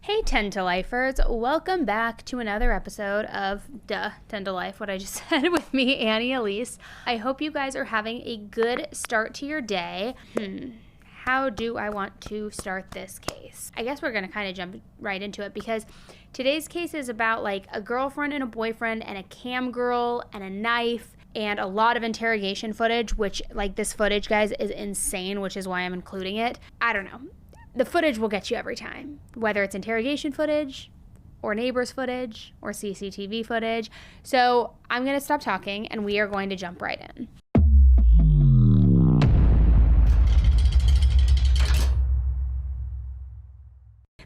Hey 10 to Lifers, welcome back to another episode of 10 to Life, what I just said with me, Annie Elise. I hope you guys are having a good start to your day. How do I want to start this case? I guess we're going to kind of jump right into it because today's case is about like a girlfriend and a boyfriend and a cam girl and a knife and a lot of interrogation footage, which like this footage, guys, is insane, which is why I'm including it. I don't know. The footage will get you every time, whether it's interrogation footage or neighbors footage or CCTV footage. So I'm going to stop talking and we are going to jump right in.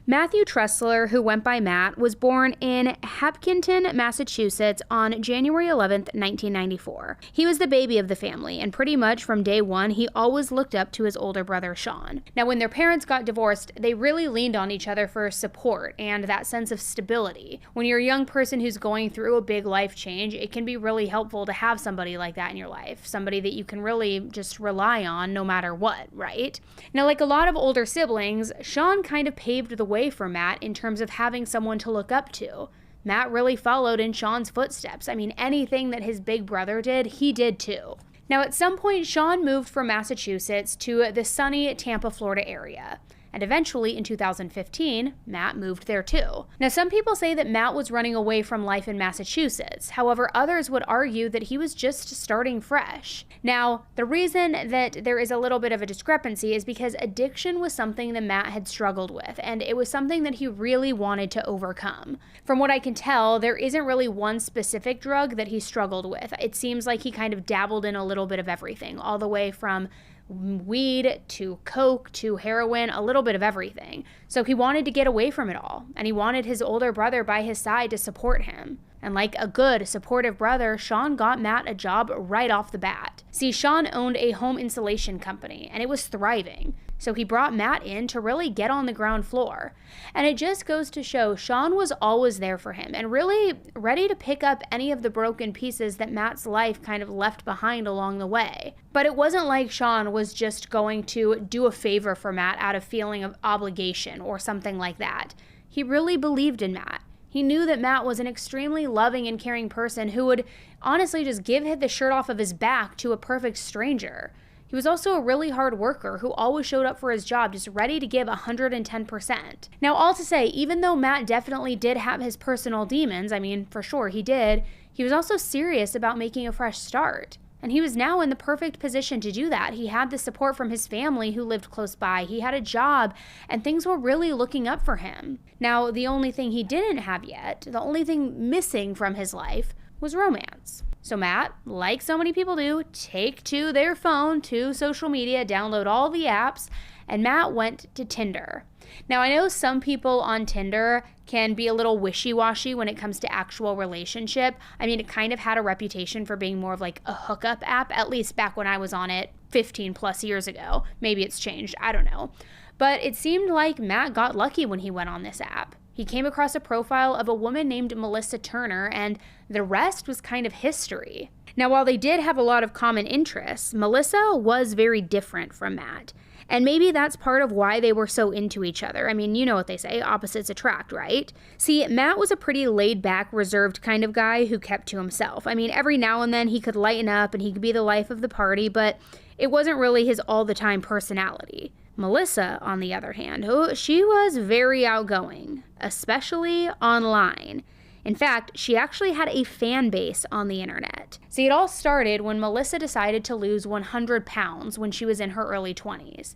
Matthew Trussler, who went by Matt, was born in Hopkinton, Massachusetts on January 11th, 1994. He was the baby of the family, and pretty much from day one, he always looked up to his older brother, Sean. Now, when their parents got divorced, they really leaned on each other for support and that sense of stability. When you're a young person who's going through a big life change, it can be really helpful to have somebody like that in your life, somebody that you can really just rely on no matter what, right? Now, like a lot of older siblings, Sean kind of paved the way for Matt in terms of having someone to look up to. Matt really followed in Sean's footsteps. I mean, anything that his big brother did, he did too. Now, at some point, Sean moved from Massachusetts to the sunny Tampa, Florida area. And eventually, in 2015, Matt moved there too. Now, some people say that Matt was running away from life in Massachusetts. However, others would argue that he was just starting fresh. Now, the reason that there is a little bit of a discrepancy is because addiction was something that Matt had struggled with, and it was something that he really wanted to overcome. From what I can tell, there isn't really one specific drug that he struggled with. It seems like he kind of dabbled in a little bit of everything, all the way from weed to coke to heroin, a little bit of everything. So he wanted to get away from it all, and he wanted his older brother by his side to support him. And like a good, supportive brother, Sean got Matt a job right off the bat. See, Sean owned a home insulation company, and it was thriving. So he brought Matt in to really get on the ground floor. And it just goes to show Sean was always there for him and really ready to pick up any of the broken pieces that Matt's life kind of left behind along the way. But it wasn't like Sean was just going to do a favor for Matt out of feeling of obligation or something like that. He really believed in Matt. He knew that Matt was an extremely loving and caring person who would honestly just give the shirt off of his back to a perfect stranger. He was also a really hard worker who always showed up for his job, just ready to give 110%. Now, all to say, even though Matt definitely did have his personal demons, I mean, for sure he did, he was also serious about making a fresh start. And he was now in the perfect position to do that. He had the support from his family who lived close by. He had a job, and things were really looking up for him. Now, the only thing he didn't have yet, the only thing missing from his life, was romance. So Matt, like so many people do, take to their phone, to social media, download all the apps, and Matt went to Tinder. Now, I know some people on Tinder can be a little wishy-washy when it comes to actual relationship. I mean, it kind of had a reputation for being more of like a hookup app, at least back when I was on it 15 plus years ago. Maybe it's changed, I don't know. But it seemed like Matt got lucky when he went on this app. He came across a profile of a woman named Melissa Turner, and the rest was kind of history. Now, while they did have a lot of common interests, Melissa was very different from Matt. And maybe that's part of why they were so into each other. I mean, you know what they say, opposites attract, right? See, Matt was a pretty laid-back, reserved kind of guy who kept to himself. I mean, every now and then he could lighten up and he could be the life of the party, but it wasn't really his all-the-time personality. Melissa, on the other hand, she was very outgoing, especially online. In fact, she actually had a fan base on the internet. See, it all started when Melissa decided to lose 100 pounds when she was in her early 20s.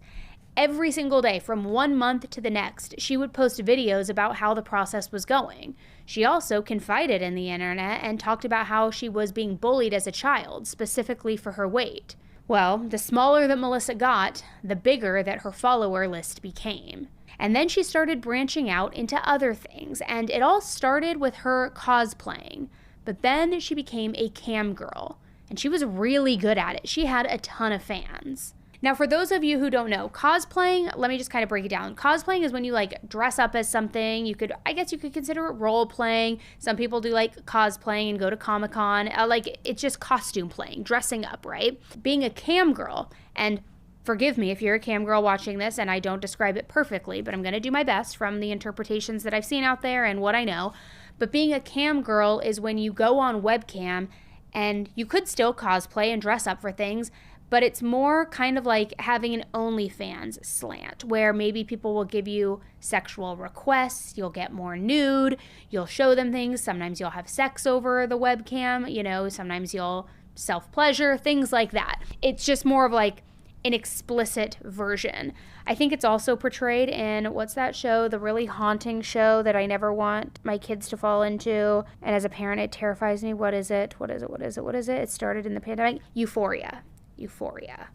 Every single day, from 1 month to the next, she would post videos about how the process was going. She also confided in the internet and talked about how she was being bullied as a child, specifically for her weight. Well, the smaller that Melissa got, the bigger that her follower list became. And then she started branching out into other things, and it all started with her cosplaying. But then she became a cam girl, and she was really good at it. She had a ton of fans. Now, for those of you who don't know, cosplaying, let me just kind of break it down. Cosplaying is when you like dress up as something. I guess you could consider it role playing. Some people do like cosplaying and go to Comic-Con. Like it's just costume playing, dressing up, right? Being a cam girl and forgive me if you're a cam girl watching this and I don't describe it perfectly, but I'm going to do my best from the interpretations that I've seen out there and what I know. But being a cam girl is when you go on webcam and you could still cosplay and dress up for things, but it's more kind of like having an OnlyFans slant where maybe people will give you sexual requests, you'll get more nude, you'll show them things, sometimes you'll have sex over the webcam, you know, sometimes you'll self-pleasure, things like that. It's just more of like an explicit version. I think it's also portrayed in, what's that show, the really haunting show that I never want my kids to fall into, and as a parent it terrifies me. What is it? It started in the pandemic. Euphoria. Euphoria.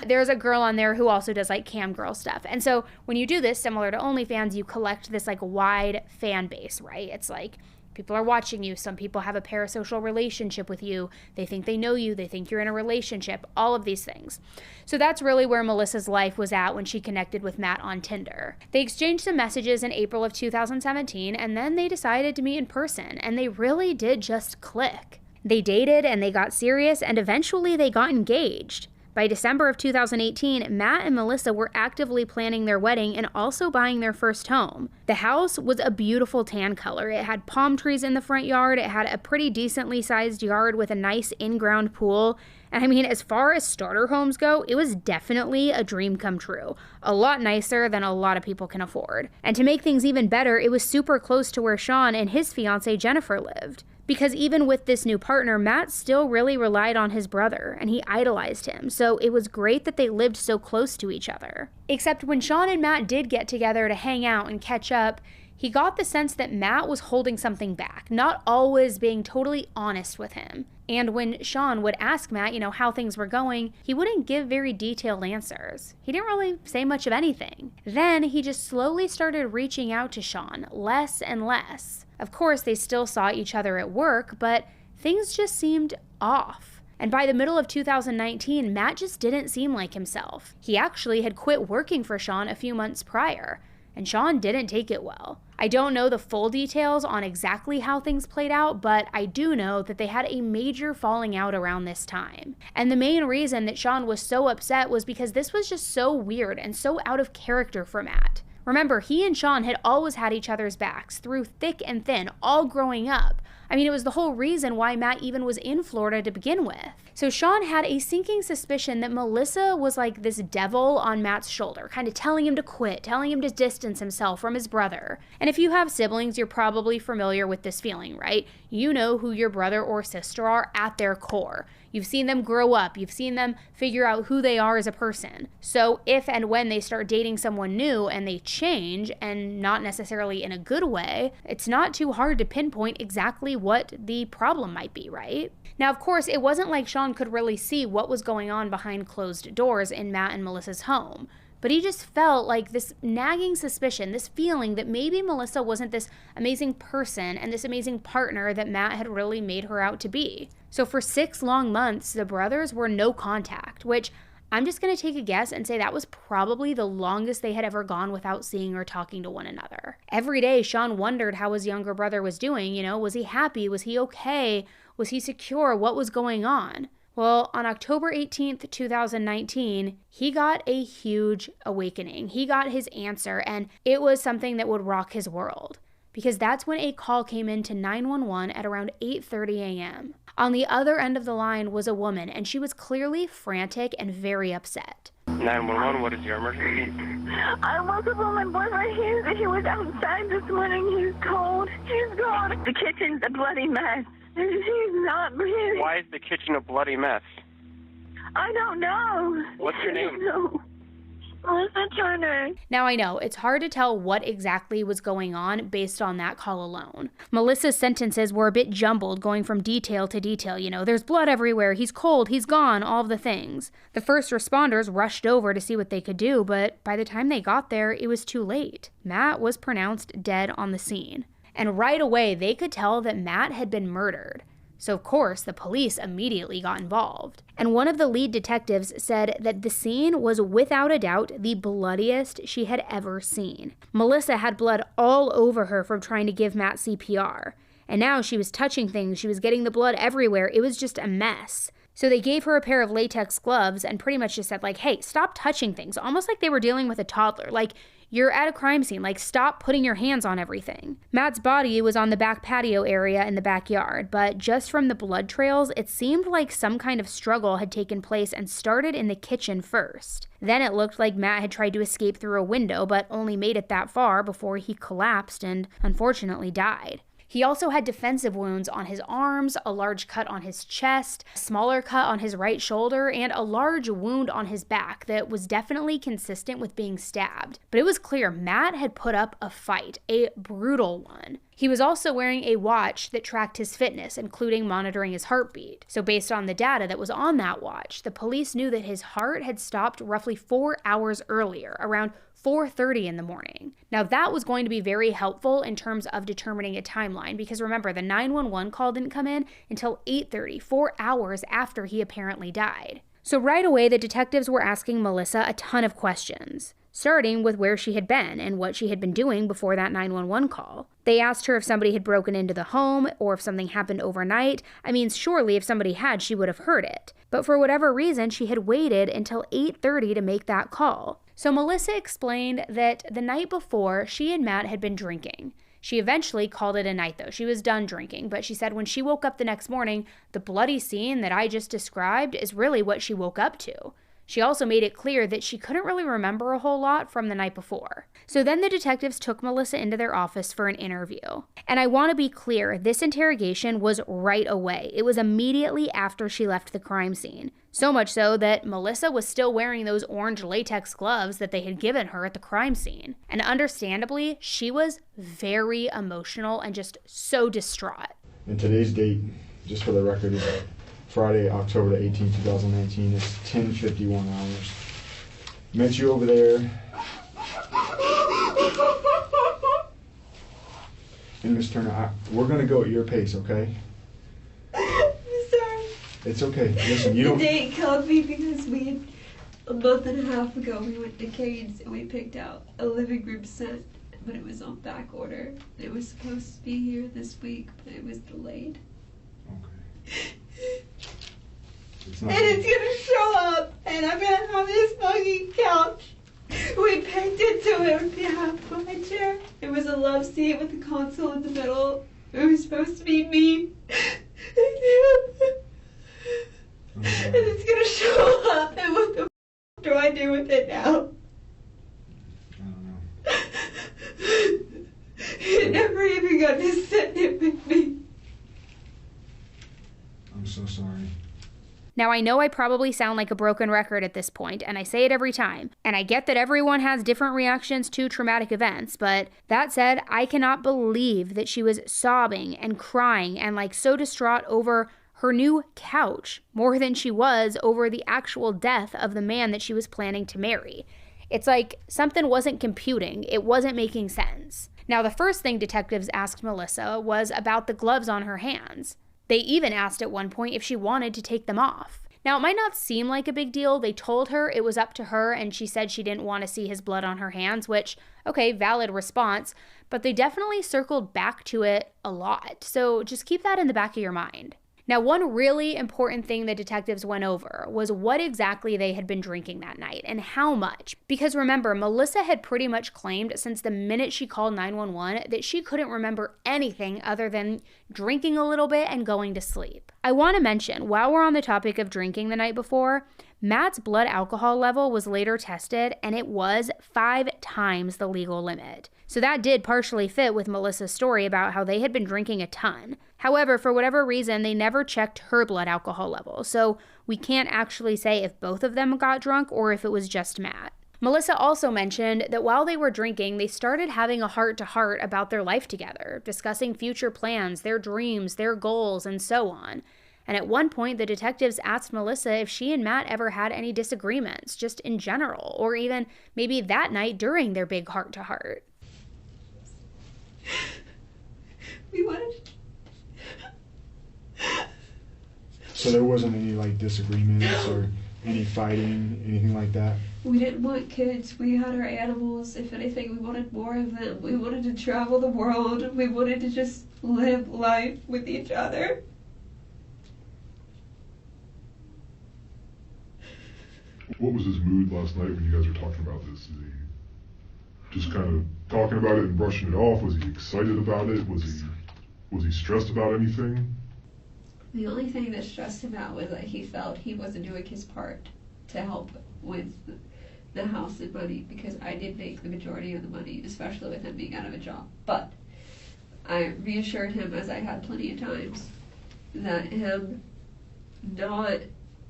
There's a girl on there who also does like cam girl stuff. And so when you do this, similar to OnlyFans, you collect this like wide fan base, right? It's like people are watching you. Some people have a parasocial relationship with you. They think they know you. They think you're in a relationship. All of these things. So that's really where Melissa's life was at when she connected with Matt on Tinder. They exchanged some messages in April of 2017, and then they decided to meet in person, and they really did just click. They dated and they got serious, and eventually they got engaged. By December of 2018, Matt and Melissa were actively planning their wedding and also buying their first home. The house was a beautiful tan color. It had palm trees in the front yard. It had a pretty decently sized yard with a nice in-ground pool. And I mean, as far as starter homes go, it was definitely a dream come true. A lot nicer than a lot of people can afford. And to make things even better, it was super close to where Sean and his fiancée Jennifer lived. Because even with this new partner, Matt still really relied on his brother, and he idolized him, so it was great that they lived so close to each other. Except when Sean and Matt did get together to hang out and catch up, he got the sense that Matt was holding something back, not always being totally honest with him. And when Sean would ask Matt, how things were going, he wouldn't give very detailed answers. He didn't really say much of anything. Then he just slowly started reaching out to Sean, less and less. Of course, they still saw each other at work, but things just seemed off. And by the middle of 2019, Matt just didn't seem like himself. He actually had quit working for Sean a few months prior, and Sean didn't take it well. I don't know the full details on exactly how things played out, but I do know that they had a major falling out around this time. And the main reason that Sean was so upset was because this was just so weird and so out of character for Matt. Remember, he and Sean had always had each other's backs through thick and thin, all growing up. I mean, it was the whole reason why Matt even was in Florida to begin with. So Sean had a sinking suspicion that Melissa was like this devil on Matt's shoulder, kind of telling him to quit, telling him to distance himself from his brother. And if you have siblings, you're probably familiar with this feeling, right? You know who your brother or sister are at their core. You've seen them grow up. You've seen them figure out who they are as a person. So if and when they start dating someone new and they change, and not necessarily in a good way, it's not too hard to pinpoint exactly what the problem might be, right? Now, of course, it wasn't like Sean could really see what was going on behind closed doors in Matt and Melissa's home. But he just felt like this nagging suspicion, this feeling that maybe Melissa wasn't this amazing person and this amazing partner that Matt had really made her out to be. So for 6 long months, the brothers were no contact, which I'm just going to take a guess and say that was probably the longest they had ever gone without seeing or talking to one another. Every day, Sean wondered how his younger brother was doing. Was he happy? Was he okay? Was he secure? What was going on? Well, on October 18th, 2019, he got a huge awakening. He got his answer, and it was something that would rock his world. Because that's when a call came in to 911 at around 8:30 a.m. On the other end of the line was a woman, and she was clearly frantic and very upset. 911, what is your emergency? I woke up on my boyfriend. He was outside this morning. He's cold. He's gone. The kitchen's a bloody mess. He's not breathing. Why is the kitchen a bloody mess? I don't know. What's your name? Melissa Turner. Now I know, it's hard to tell what exactly was going on based on that call alone. Melissa's sentences were a bit jumbled, going from detail to detail. There's blood everywhere, he's cold, he's gone, all of the things. The first responders rushed over to see what they could do, but by the time they got there, it was too late. Matt was pronounced dead on the scene. And right away, they could tell that Matt had been murdered. So of course, the police immediately got involved. And one of the lead detectives said that the scene was without a doubt the bloodiest she had ever seen. Melissa had blood all over her from trying to give Matt CPR. And now she was touching things, she was getting the blood everywhere, it was just a mess. So they gave her a pair of latex gloves and pretty much just said, like, hey, stop touching things, almost like they were dealing with a toddler. Like, you're at a crime scene. Like, stop putting your hands on everything. Matt's body was on the back patio area in the backyard, but just from the blood trails, it seemed like some kind of struggle had taken place and started in the kitchen first. Then it looked like Matt had tried to escape through a window, but only made it that far before he collapsed and unfortunately died. He also had defensive wounds on his arms, a large cut on his chest, a smaller cut on his right shoulder, and a large wound on his back that was definitely consistent with being stabbed. But it was clear Matt had put up a fight, a brutal one. He was also wearing a watch that tracked his fitness, including monitoring his heartbeat. So based on the data that was on that watch, the police knew that his heart had stopped roughly 4 hours earlier, around 4:30 in the morning. Now that was going to be very helpful in terms of determining a timeline, because remember, the 911 call didn't come in until 8:30, 4 hours after he apparently died. So right away, the detectives were asking Melissa a ton of questions, starting with where she had been and what she had been doing before that 911 call. They asked her if somebody had broken into the home or if something happened overnight. I mean, surely if somebody had, she would have heard it. But for whatever reason, she had waited until 8:30 to make that call. So Melissa explained that the night before, she and Matt had been drinking. She eventually called it a night though. She was done drinking, but she said when she woke up the next morning, the bloody scene that I just described is really what she woke up to. She also made it clear that she couldn't really remember a whole lot from the night before. So then the detectives took Melissa into their office for an interview. And I want to be clear, this interrogation was right away. It was immediately after she left the crime scene. So much so that Melissa was still wearing those orange latex gloves that they had given her at the crime scene. And understandably, she was very emotional and just so distraught. And today's date, just for the record, is Friday, October the 18th, 2019. It's 10:51 hours. Met you over there. And Miss Turner, we're going to go at your pace, okay? It's okay. Listen, you don't... The date killed me because a month and a half ago, we went to Cade's and we picked out a living room set, but it was on back order. It was supposed to be here this week, but it was delayed. Okay. And it's gonna show up, and I'm gonna have this fucking couch. We picked it so it would be half my chair. It was a love seat with a console in the middle. It was supposed to be me. And it's gonna show up, and what the do I do with it now? I don't know. It never even got to sit it with me. I'm so sorry. Now, I know I probably sound like a broken record at this point, and I say it every time, and I get that everyone has different reactions to traumatic events, but that said, I cannot believe that she was sobbing and crying and like so distraught over her new couch more than she was over the actual death of the man that she was planning to marry. It's like something wasn't computing, it wasn't making sense. Now, the first thing detectives asked Melissa was about the gloves on her hands. They even asked at one point if she wanted to take them off. Now, it might not seem like a big deal. They told her it was up to her, and she said she didn't want to see his blood on her hands, which, okay, valid response, but they definitely circled back to it a lot. So just keep that in the back of your mind. Now, one really important thing the detectives went over was what exactly they had been drinking that night and how much. Because remember, Melissa had pretty much claimed since the minute she called 911 that she couldn't remember anything other than drinking a little bit and going to sleep. I want to mention, while we're on the topic of drinking the night before, Matt's blood alcohol level was later tested and it was 5 times the legal limit. So that did partially fit with Melissa's story about how they had been drinking a ton. However, for whatever reason, they never checked her blood alcohol level, so we can't actually say if both of them got drunk or if it was just Matt. Melissa also mentioned that while they were drinking, they started having a heart-to-heart about their life together, discussing future plans, their dreams, their goals, and so on. And at one point, the detectives asked Melissa if she and Matt ever had any disagreements, just in general, or even maybe that night during their big heart-to-heart. We wanted. So there wasn't any like disagreements or any fighting, anything like that? We didn't want kids. We had our animals. If anything, we wanted more of them. We wanted to travel the world. We wanted to just live life with each other. What was his mood last night when you guys were talking about this? Is he just kind of talking about it and brushing it off? Was he excited about it? Was he stressed about anything? The only thing that stressed him out was that he felt he wasn't doing his part to help with the house and money, because I did make the majority of the money, especially with him being out of a job. But I reassured him, as I had plenty of times, that him not,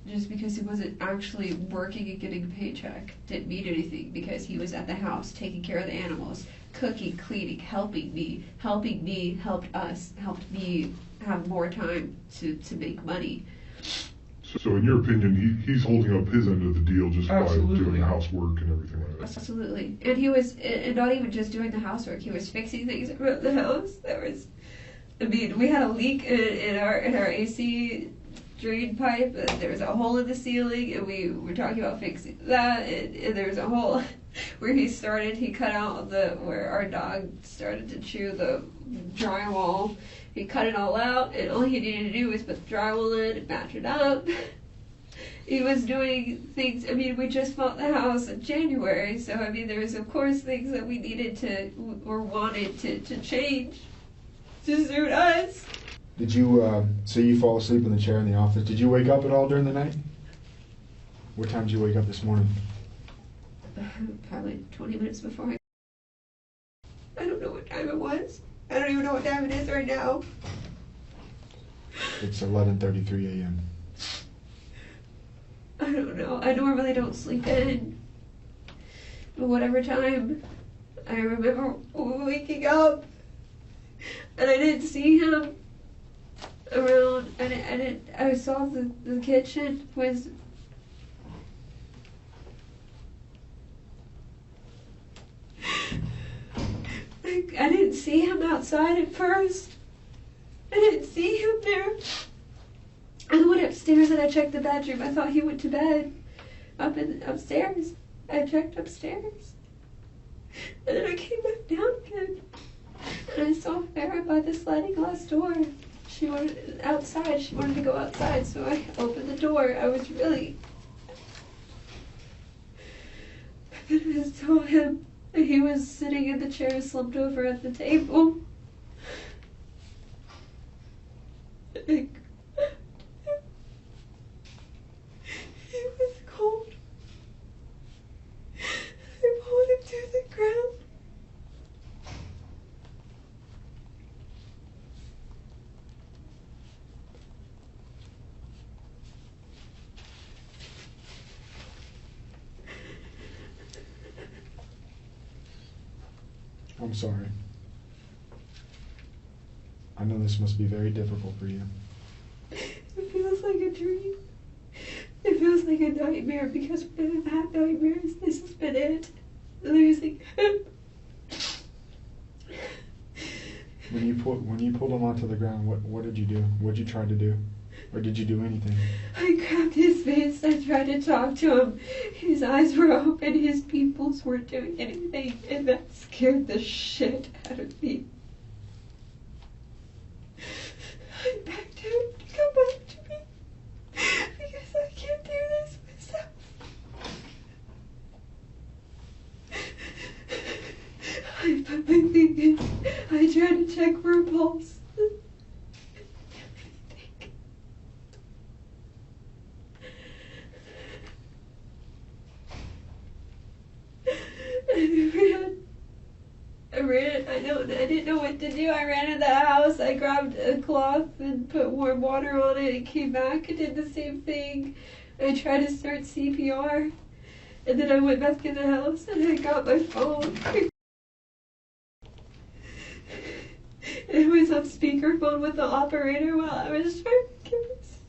just because he wasn't actually working and getting a paycheck, didn't mean anything, because he was at the house taking care of the animals, cooking, cleaning, helping me, helped us, helped me have more time to make money. So in your opinion, he's holding up his end of the deal just Absolutely. by doing the housework and everything like that? Absolutely. And he was, and not even just doing the housework, he was fixing things around the house. We had a leak in our AC drain pipe, and there was a hole in the ceiling, and we were talking about fixing that, and there was a hole where he cut out where our dog started to chew the drywall. He cut it all out, and all he needed to do was put the drywall in and match it up. He was doing things, we just bought the house in January, so there was of course things that we needed to, or wanted to change to suit us. Did you, so you fall asleep in the chair in the office. Did you wake up at all during the night? What time did you wake up this morning? Probably 20 minutes before I don't know what time it was. I don't even know what time it is right now. It's 11:33 a.m. I don't know. I normally don't sleep in. But whatever time, I remember waking up, and I didn't see him around. I saw the kitchen was. I didn't see him outside at first. I didn't see him there. I went upstairs and I checked the bedroom. I thought he went to bed upstairs. I checked upstairs. And then I came back down again. And I saw Farrah by the sliding glass door. She wanted outside. She wanted to go outside, so I opened the door. I was really... And I just saw him. He was sitting in the chair, slumped over at the table. He was cold. I pulled him to the ground. I'm sorry. I know this must be very difficult for you. It feels like a dream. It feels like a nightmare, because when I've had nightmares, this has been it. Losing him. When you pulled him onto the ground, what did you do? What did you try to do? Or did you do anything? I grabbed his face. I tried to talk to him. His eyes were open. His pupils weren't doing anything, and that scared the shit out of me. I begged him to come back to me, because I can't do this myself. I put my fingers. I tried to check for a pulse. I didn't know what to do. I ran in the house. I grabbed a cloth and put warm water on it and came back and did the same thing. I tried to start CPR, and then I went back in the house and I got my phone. It was on speakerphone with the operator while I was trying to give this.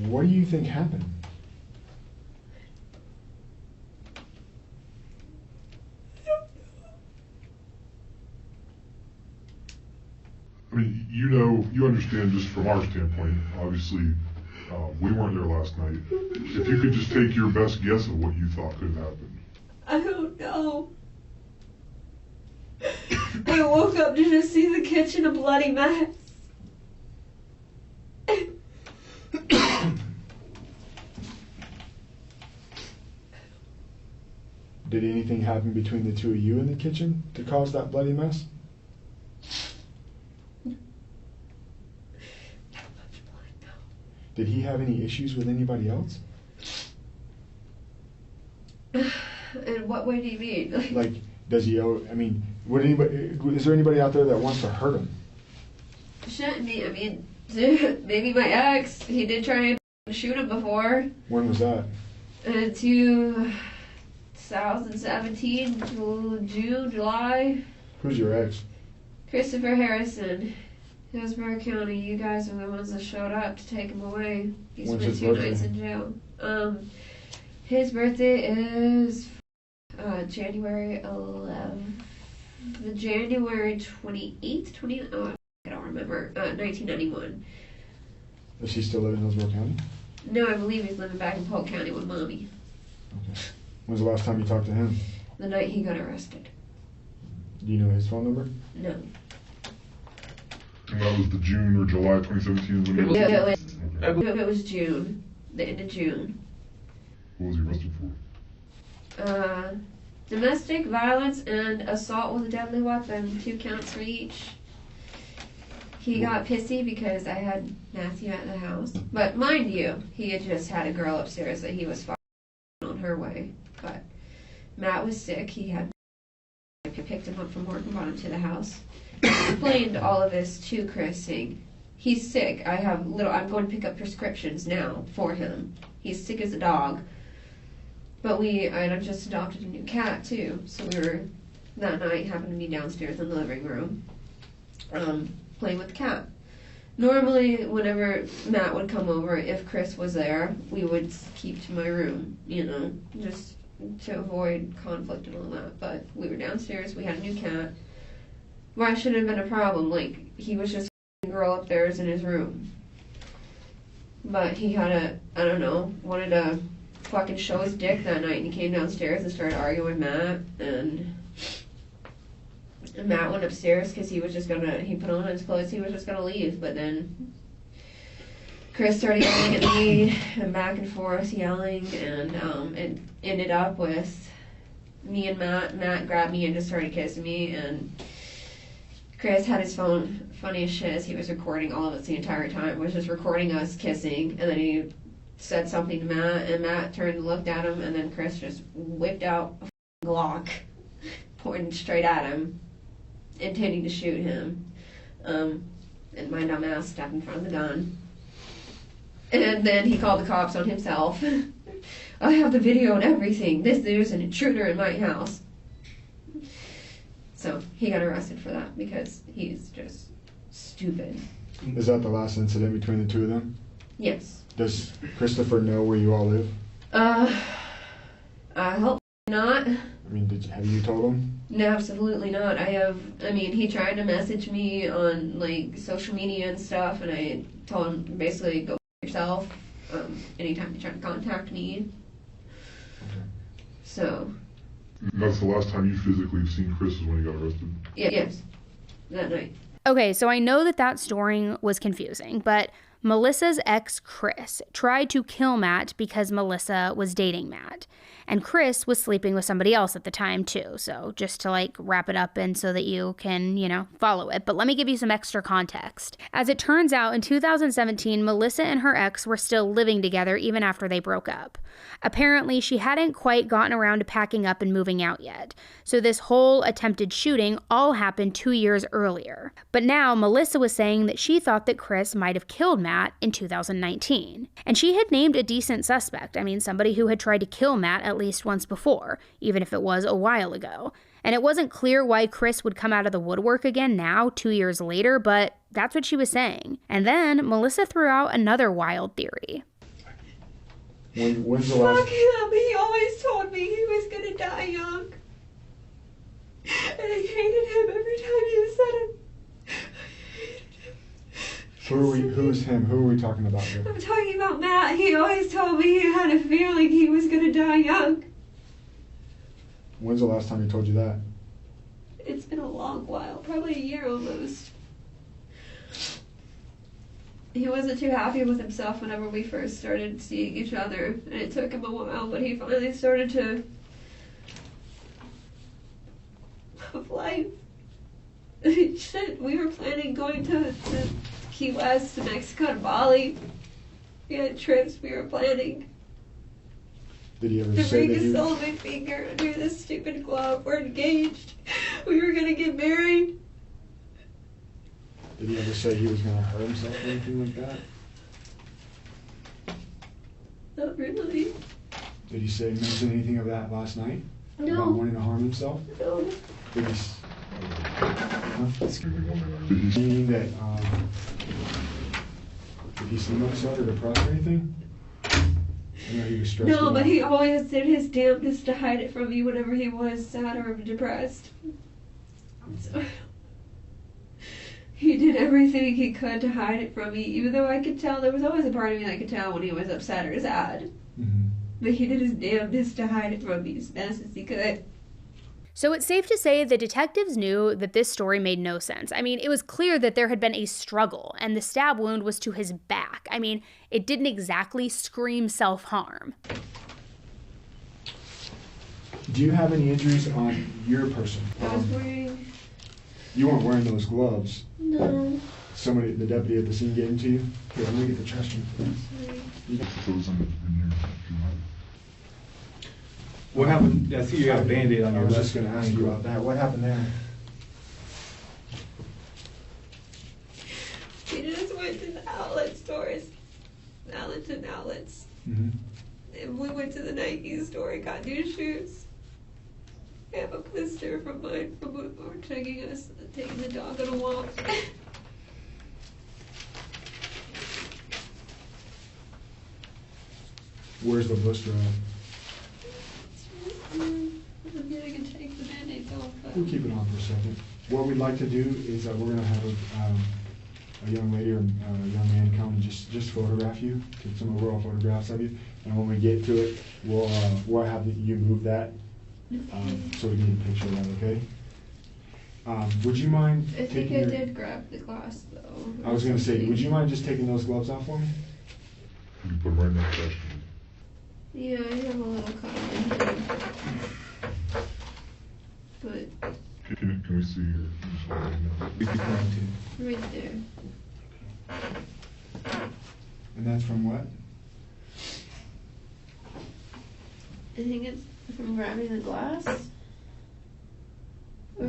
What do you think happened? You understand just from our standpoint, obviously, we weren't there last night. If you could just take your best guess of what you thought could have happened. I don't know. I woke up to just see the kitchen a bloody mess. Did anything happen between the two of you in the kitchen to cause that bloody mess? Did he have any issues with anybody else? In what way do you mean? Like, does he owe, I mean, is there anybody out there that wants to hurt him? Shouldn't be. I mean, maybe my ex, he did try and shoot him before. When was that? 2017, June, July. Who's your ex? Christopher Harrison, Hillsborough County. You guys are the ones that showed up to take him away. He When's spent his 2 birthday? nights in jail. His birthday is January 11th. January 28th, I don't remember. 1991. Does he still live in Hillsborough County? No, I believe he's living back in Polk County with Mommy. Okay. When's the last time you talked to him? The night he got arrested. Do you know his phone number? No. And that was the June or July 2017 when he was It was June. The end of June. What was he arrested for? Domestic violence and assault with a deadly weapon. 2 counts for each. He got pissy because I had Matthew at the house. But mind you, he had just had a girl upstairs that he was fucking on her way. But Matt was sick. He picked him up from work and brought him to the house. He explained all of this to Chris, saying, he's sick. I'm going to pick up prescriptions now for him. He's sick as a dog. But I just adopted a new cat too. So that night happened to be downstairs in the living room, playing with the cat. Normally, whenever Matt would come over, if Chris was there, we would keep to my room, just to avoid conflict and all that. But we were downstairs, we had a new cat. Why should it have been a problem? Like, he was just a girl upstairs in his room. But he had wanted to fucking show his dick that night, and he came downstairs and started arguing with Matt, and Matt went upstairs because he put on his clothes, he was just gonna leave, but then Chris started yelling at me, and back and forth yelling, and it ended up with me and Matt grabbed me and just started kissing me, and Chris had his phone, funny as shit, he was recording all of it the entire time, was just recording us kissing, and then he said something to Matt, and Matt turned and looked at him, and then Chris just whipped out a Glock, pointing straight at him, intending to shoot him. And my dumb ass stepped in front of the gun. And then he called the cops on himself. I have the video and everything. There's an intruder in my house. So he got arrested for that because he's just stupid. Is that the last incident between the two of them? Yes. Does Christopher know where you all live? I hope not. I mean, have you told him? No, absolutely not. He tried to message me on, like, social media and stuff, and I told him, basically, go yourself, anytime you try to contact me. Okay. So. And that's the last time you physically have seen Chris is when he got arrested? Yes. That night. Okay, so I know that story was confusing, but Melissa's ex, Chris, tried to kill Matt because Melissa was dating Matt. And Chris was sleeping with somebody else at the time, too. So just to, wrap it up and so that you can, follow it. But let me give you some extra context. As it turns out, in 2017, Melissa and her ex were still living together even after they broke up. Apparently, she hadn't quite gotten around to packing up and moving out yet. So this whole attempted shooting all happened 2 years earlier. But now, Melissa was saying that she thought that Chris might have killed Matt in 2019. And she had named a decent suspect. Somebody who had tried to kill Matt at least once before, even if it was a while ago. And it wasn't clear why Chris would come out of the woodwork again now, 2 years later, but that's what she was saying. And then Melissa threw out another wild theory. When's the last... Fuck him, he always told me he was gonna die young. And I hated him every time you said it. Who's him? Who are we talking about here? I'm talking about Matt. He always told me he had a feeling he was gonna die young. When's the last time he told you that? It's been a long while, probably a year almost. He wasn't too happy with himself whenever we first started seeing each other, and it took him a while, but he finally started to life. She said we were planning going to Key West, to Mexico, to Bali. We had trips we were planning. Did he ever The say ring that is he still on my finger under this stupid glove. We're engaged. We were gonna get married. Did he ever say he was going to hurt himself or anything like that? Not really. Did he say mention anything of that last night? No. About wanting to harm himself? No. Did he? That's the only woman I Meaning that did he seem upset or depressed or anything? I know he was stressed. No, out. but he always did his damnedest to hide it from me whenever he was sad or depressed. So, he did everything he could to hide it from me, even though I could tell, there was always a part of me that could tell when he was upset or sad. Mm-hmm. But he did his damnedest to hide it from me as best as he could. So it's safe to say the detectives knew that this story made no sense. I mean, it was clear that there had been a struggle, and the stab wound was to his back. I mean, it didn't exactly scream self-harm. Do you have any injuries on your person? I was wearing... You weren't wearing those gloves. No. Somebody, the deputy at the scene gave them to you? Here, let me get the trash can. those in here. What happened? I see you got a Band-Aid on I your was left. just going to ask you about that. What happened there? We just went to the outlet stores. Outlets. Mm-hmm. And we went to the Nike store and got new shoes. I have a blister from mine from when we were taking the dog on a walk. Where's the blister at? Maybe I can take the Band-Aids off. We'll keep it on for a second. What we'd like to do is we're going to have a young lady or a young man come and just photograph you, take some overall photographs of you, and when we get to it, we'll have you move that so we can get a picture of that, okay? Would you mind I think taking I your... did grab the glass though. I was going to say, would you mind just taking those gloves off for me? You can put them right in that trash can. Yeah, I have a little cut in here. But Can we see your right there. And that's from what? I think it's from grabbing the glass. Or,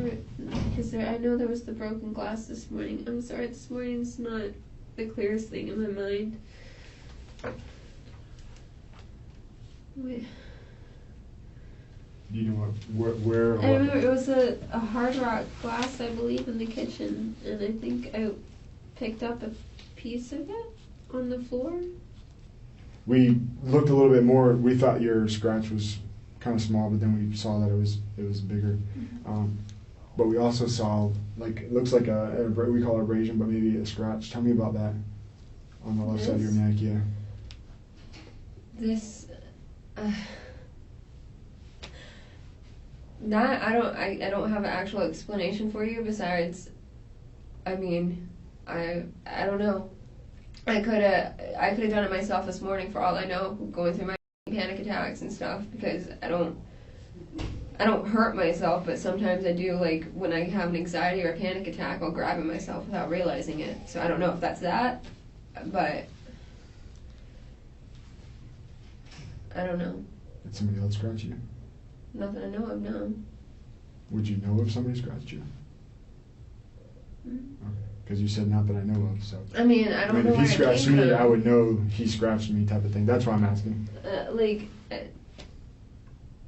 because I know there was the broken glass this morning. I'm sorry, this morning's not the clearest thing in my mind. Wait. Do you know where or I remember what? it was a hard rock glass, I believe, in the kitchen, and I think I picked up a piece of it on the floor. We looked a little bit more. We thought your scratch was kind of small, but then we saw that it was bigger. But we also saw, like, it looks like we call it abrasion, but maybe a scratch. Tell me about that on the left side of your neck. Yeah. This, that I don't have an actual explanation for you besides, I mean, I don't know. I could have done it myself this morning for all I know, going through my panic attacks and stuff, because I don't hurt myself, but sometimes I do, like when I have an anxiety or a panic attack, I'll grab at myself without realizing it. So I don't know if that's that, but I don't know. Did somebody else scratch you? Not that I know of, no. Would you know if somebody scratched you? Mm-hmm. Okay. Because you said not that I know of, so. I mean, I don't know if where he it scratched came me, from. I would know he scratched me, type of thing. That's why I'm asking.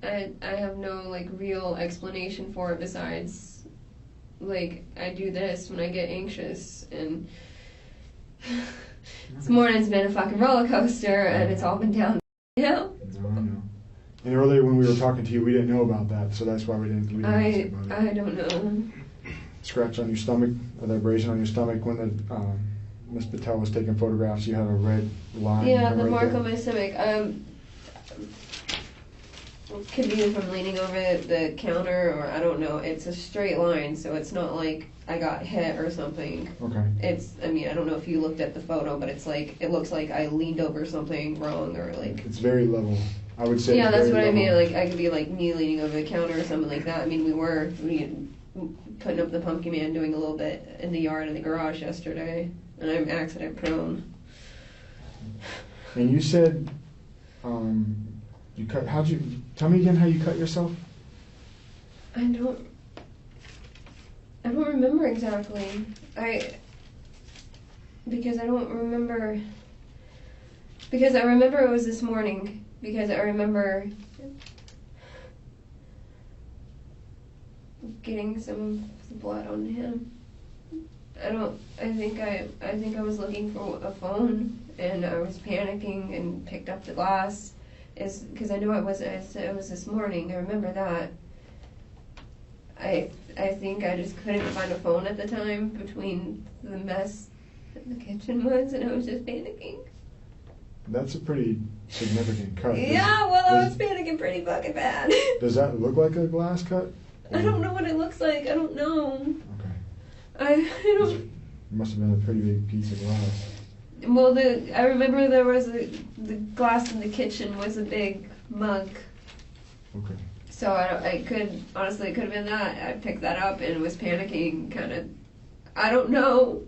I have no, like, real explanation for it besides, like, I do this when I get anxious, and this morning's been a fucking roller coaster, and it's all been downhill. No, I know. And earlier when we were talking to you, we didn't know about that, so that's why we didn't ask about it. I don't know. Scratch on your stomach, or the abrasion on your stomach when the Miss Patel was taking photographs, you had a red line. Yeah, the right mark there. on my stomach. Could be from leaning over the counter, or I don't know. It's a straight line, so it's not like I got hit or something. Okay. I mean, I don't know if you looked at the photo, but it's like, it looks like I leaned over something wrong, or like... It's very level. I would say Yeah, it's that's very what I mean. level. Like, I could be like me leaning over the counter or something like that. I mean, we putting up the pumpkin man, doing a little bit in the yard in the garage yesterday, and I'm accident prone. And you said, tell me again how you cut yourself? I don't remember exactly. Because I remember it was this morning, because I remember getting some of the blood on him. I think I was looking for a phone, and I was panicking and picked up the glass, because I knew it was this morning. I remember that. I think I just couldn't find a phone at the time between the mess that the kitchen was, and I was just panicking. That's a pretty significant cut. Yeah, I was panicking pretty fucking bad. Does that look like a glass cut? I don't know what it looks like. I don't know. Okay. I don't. It must have been a pretty big piece of glass. Well, I remember there was the glass in the kitchen was a big mug. Okay. So it could have been that. I picked that up and was panicking, kind of. I don't know.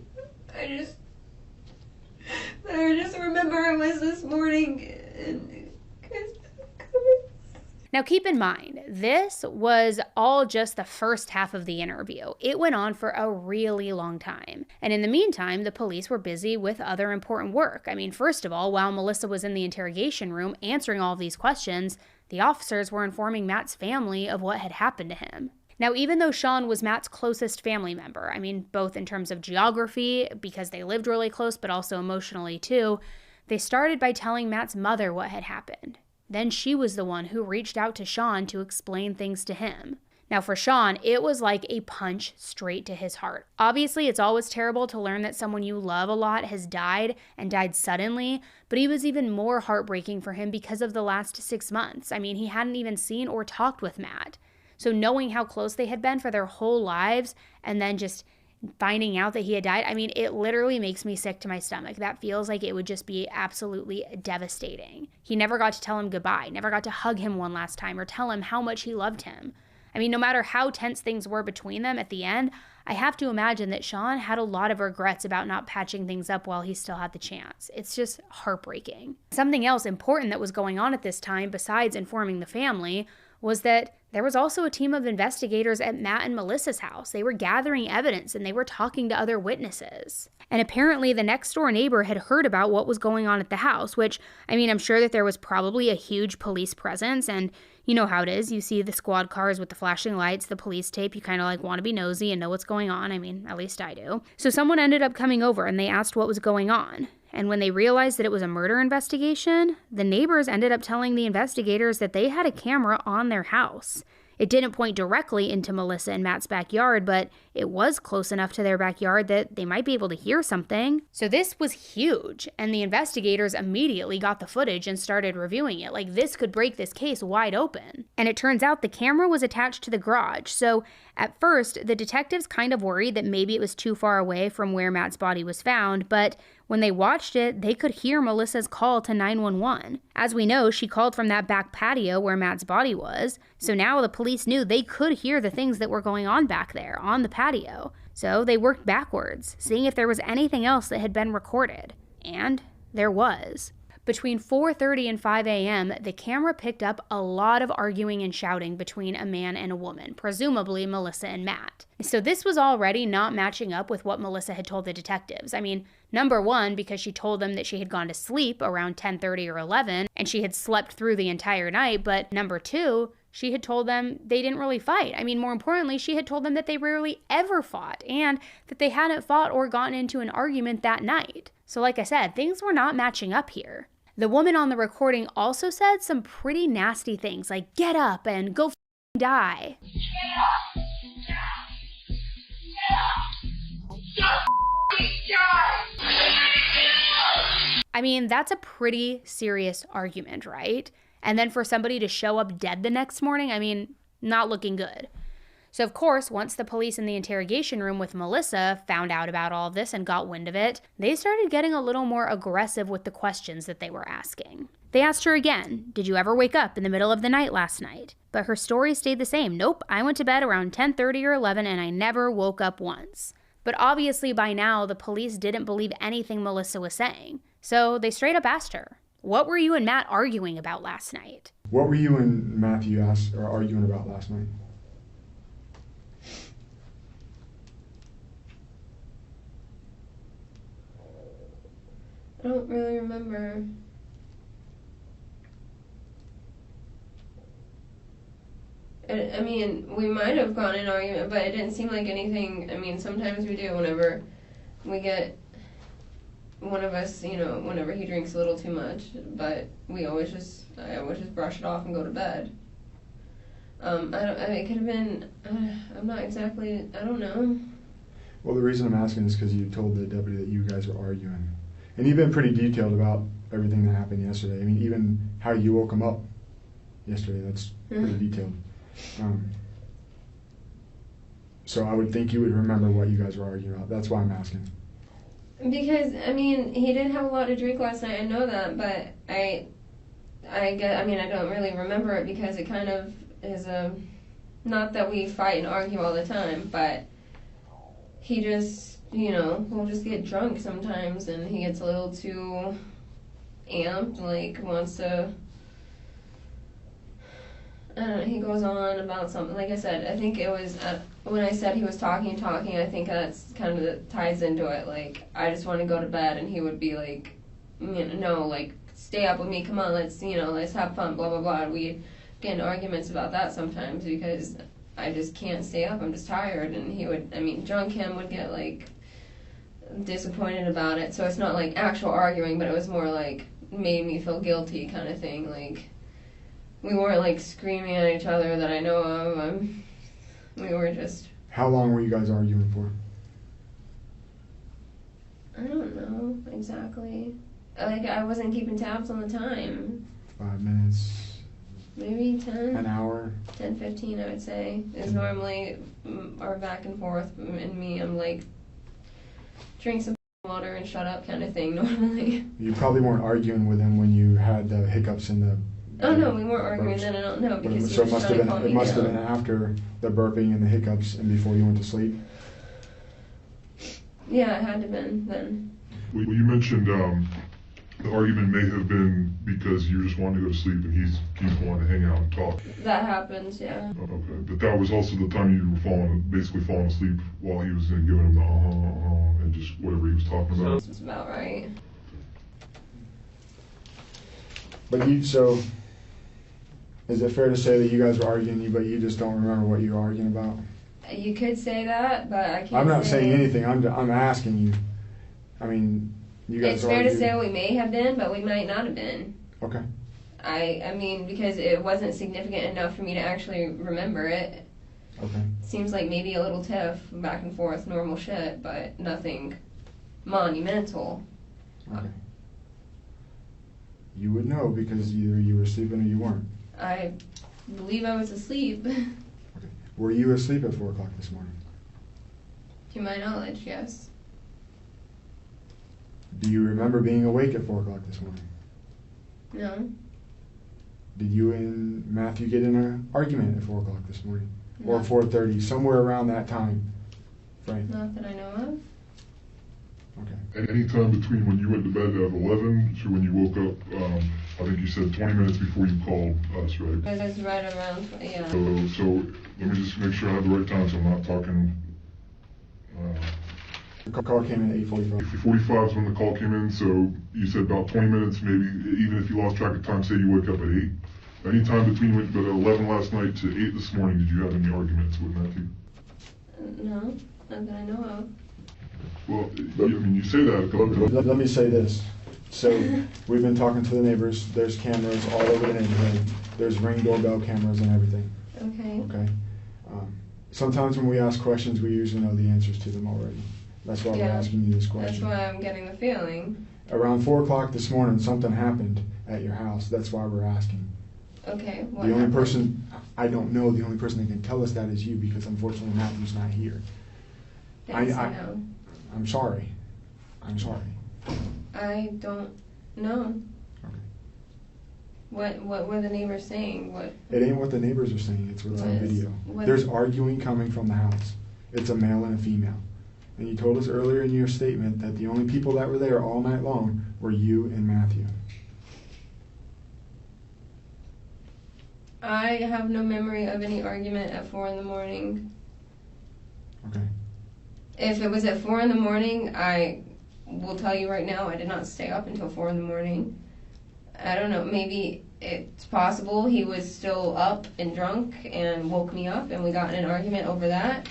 I just remember it was this morning. Now keep in mind, this was all just the first half of the interview. It went on for a really long time. And in the meantime, the police were busy with other important work. I mean, first of all, while Melissa was in the interrogation room answering all of these questions, the officers were informing Matt's family of what had happened to him. Now, even though Sean was Matt's closest family member, I mean, both in terms of geography, because they lived really close, but also emotionally too, they started by telling Matt's mother what had happened. Then she was the one who reached out to Sean to explain things to him. Now for Sean, it was like a punch straight to his heart. Obviously, it's always terrible to learn that someone you love a lot has died and died suddenly, but it was even more heartbreaking for him because of the last 6 months. I mean, he hadn't even seen or talked with Matt. So knowing how close they had been for their whole lives and then just finding out that he had died, I mean, it literally makes me sick to my stomach. That feels like it would just be absolutely devastating. He never got to tell him goodbye, never got to hug him one last time or tell him how much he loved him. I mean, no matter how tense things were between them at the end, I have to imagine that Sean had a lot of regrets about not patching things up while he still had the chance. It's just heartbreaking. Something else important that was going on at this time, besides informing the family, was that there was also a team of investigators at Matt and Melissa's house. They were gathering evidence and they were talking to other witnesses. And apparently the next door neighbor had heard about what was going on at the house, which, I mean, I'm sure that there was probably a huge police presence, and you know how it is. You see the squad cars with the flashing lights, the police tape, you kind of like want to be nosy and know what's going on. I mean, at least I do. So someone ended up coming over and they asked what was going on. And when they realized that it was a murder investigation, the neighbors ended up telling the investigators that they had a camera on their house. It didn't point directly into Melissa and Matt's backyard, but it was close enough to their backyard that they might be able to hear something. So this was huge, and the investigators immediately got the footage and started reviewing it. Like, this could break this case wide open. And it turns out the camera was attached to the garage, so at first, the detectives kind of worried that maybe it was too far away from where Matt's body was found, but when they watched it, they could hear Melissa's call to 911. As we know, she called from that back patio where Matt's body was, so now the police knew they could hear the things that were going on back there on the patio. So they worked backwards, seeing if there was anything else that had been recorded. And there was. Between 4:30 and 5 a.m., the camera picked up a lot of arguing and shouting between a man and a woman, presumably Melissa and Matt. So this was already not matching up with what Melissa had told the detectives. I mean, number one, because she told them that she had gone to sleep around 10:30 or 11, and she had slept through the entire night, but number two, she had told them they didn't really fight. I mean, more importantly, she had told them that they rarely ever fought, and that they hadn't fought or gotten into an argument that night. So like I said, things were not matching up here. The woman on the recording also said some pretty nasty things like, "Get up and go die." I mean, that's a pretty serious argument, right? And then for somebody to show up dead the next morning, I mean, not looking good. So of course, once the police in the interrogation room with Melissa found out about all of this and got wind of it, they started getting a little more aggressive with the questions that they were asking. They asked her again, "Did you ever wake up in the middle of the night last night?" But her story stayed the same. "Nope, I went to bed around 10:30 or 11 and I never woke up once." But obviously by now, the police didn't believe anything Melissa was saying. So they straight up asked her, "What were you and Matt arguing about last night?" What were you and Matthew arguing about last night? I don't really remember. I mean, we might have gone in an argument, but it didn't seem like anything. I mean, sometimes we do whenever we get one of us, whenever he drinks a little too much, but I always just brush it off and go to bed. It could have been, I don't know. Well, the reason I'm asking is because you told the deputy that you guys were arguing. And you've been pretty detailed about everything that happened yesterday. I mean, even how you woke him up yesterday, that's pretty detailed. So I would think you would remember what you guys were arguing about. That's why I'm asking. Because, I mean, he did have a lot to drink last night, I know that, but I don't really remember it because it kind of is not that we fight and argue all the time, but he just, we'll just get drunk sometimes and he gets a little too amped, like wants to, I don't know, he goes on about something. Like I said, I think it was, when I said he was talking, I think that's kind of that ties into it. Like, I just want to go to bed, and he would be like, no, like, stay up with me, come on, let's have fun, blah, blah, blah. We get in arguments about that sometimes because I just can't stay up, I'm just tired. And he would, drunk him would get, like, disappointed about it. So it's not, like, actual arguing, but it was more, like, made me feel guilty kind of thing, like, we weren't like screaming at each other that I know of. We were just. How long were you guys arguing for? I don't know exactly. Like, I wasn't keeping tabs on the time. 5 minutes. Maybe 10. An hour. 10, 15, I would say. Is normally our back and forth. And me, I'm like, drink some water and shut up kind of thing normally. You probably weren't arguing with him when you had the hiccups in the. Oh no, we weren't arguing then. I don't know because so it must have been after the burping and the hiccups and before you went to sleep. Yeah, it had to have been then. Well, you mentioned the argument may have been because you just wanted to go to sleep and he's wanting to hang out and talk. That happens, yeah. Okay, but that was also the time you were basically falling asleep while he was giving him the and just whatever he was talking about. That's about right. But is it fair to say that you guys were arguing, but you just don't remember what you were arguing about? You could say that, but I can't. I'm not saying anything. I'm asking you. I mean, you guys. It's fair to say we may have been, but we might not have been. Okay. I mean, because it wasn't significant enough for me to actually remember it. Okay. Seems like maybe a little tiff, back and forth, normal shit, but nothing monumental. Okay. You would know because either you were sleeping or you weren't. I believe I was asleep. Okay. Were you asleep at 4 o'clock this morning? To my knowledge, yes. Do you remember being awake at 4 o'clock this morning? No. Did you and Matthew get in an argument at 4 o'clock this morning? No. Or 4:30, somewhere around that time frame? Not that I know of. Okay. Any time between when you went to bed at 11 to when you woke up, I think you said 20 minutes before you called us, right? It was right around, yeah. So let me just make sure I have the right time so I'm not talking. The call came in at 8:45. 8:45 is when the call came in, so you said about 20 minutes, maybe, even if you lost track of time, say you wake up at 8. Any time between when you went to bed at 11 last night to 8 this morning, did you have any arguments with Matthew? No, not that I know of. Well, you say that a couple times. Let me say this. So we've been talking to the neighbors. There's cameras all over the neighborhood. There's Ring doorbell cameras and everything. Okay. Okay. Sometimes when we ask questions, we usually know the answers to them already. That's why we're asking you this question. That's why I'm getting the feeling. Around 4 o'clock this morning, something happened at your house. That's why we're asking. Okay, what The only happened? person, I don't know, the only person that can tell us that is you, because unfortunately Matthew's not here. Thanks, I- I know. I'm sorry. I'm sorry. I don't know. Okay. What were the neighbors saying? What? It ain't what the neighbors are saying, it's what's on What is- video. what- There's arguing coming from the house. It's a male and a female. And you told us earlier in your statement that the only people that were there all night long were you and Matthew. I have no memory of any argument at 4 a.m. Okay. If it was at 4 a.m, I will tell you right now, I did not stay up until 4 a.m. I don't know, maybe it's possible he was still up and drunk and woke me up and we got in an argument over that.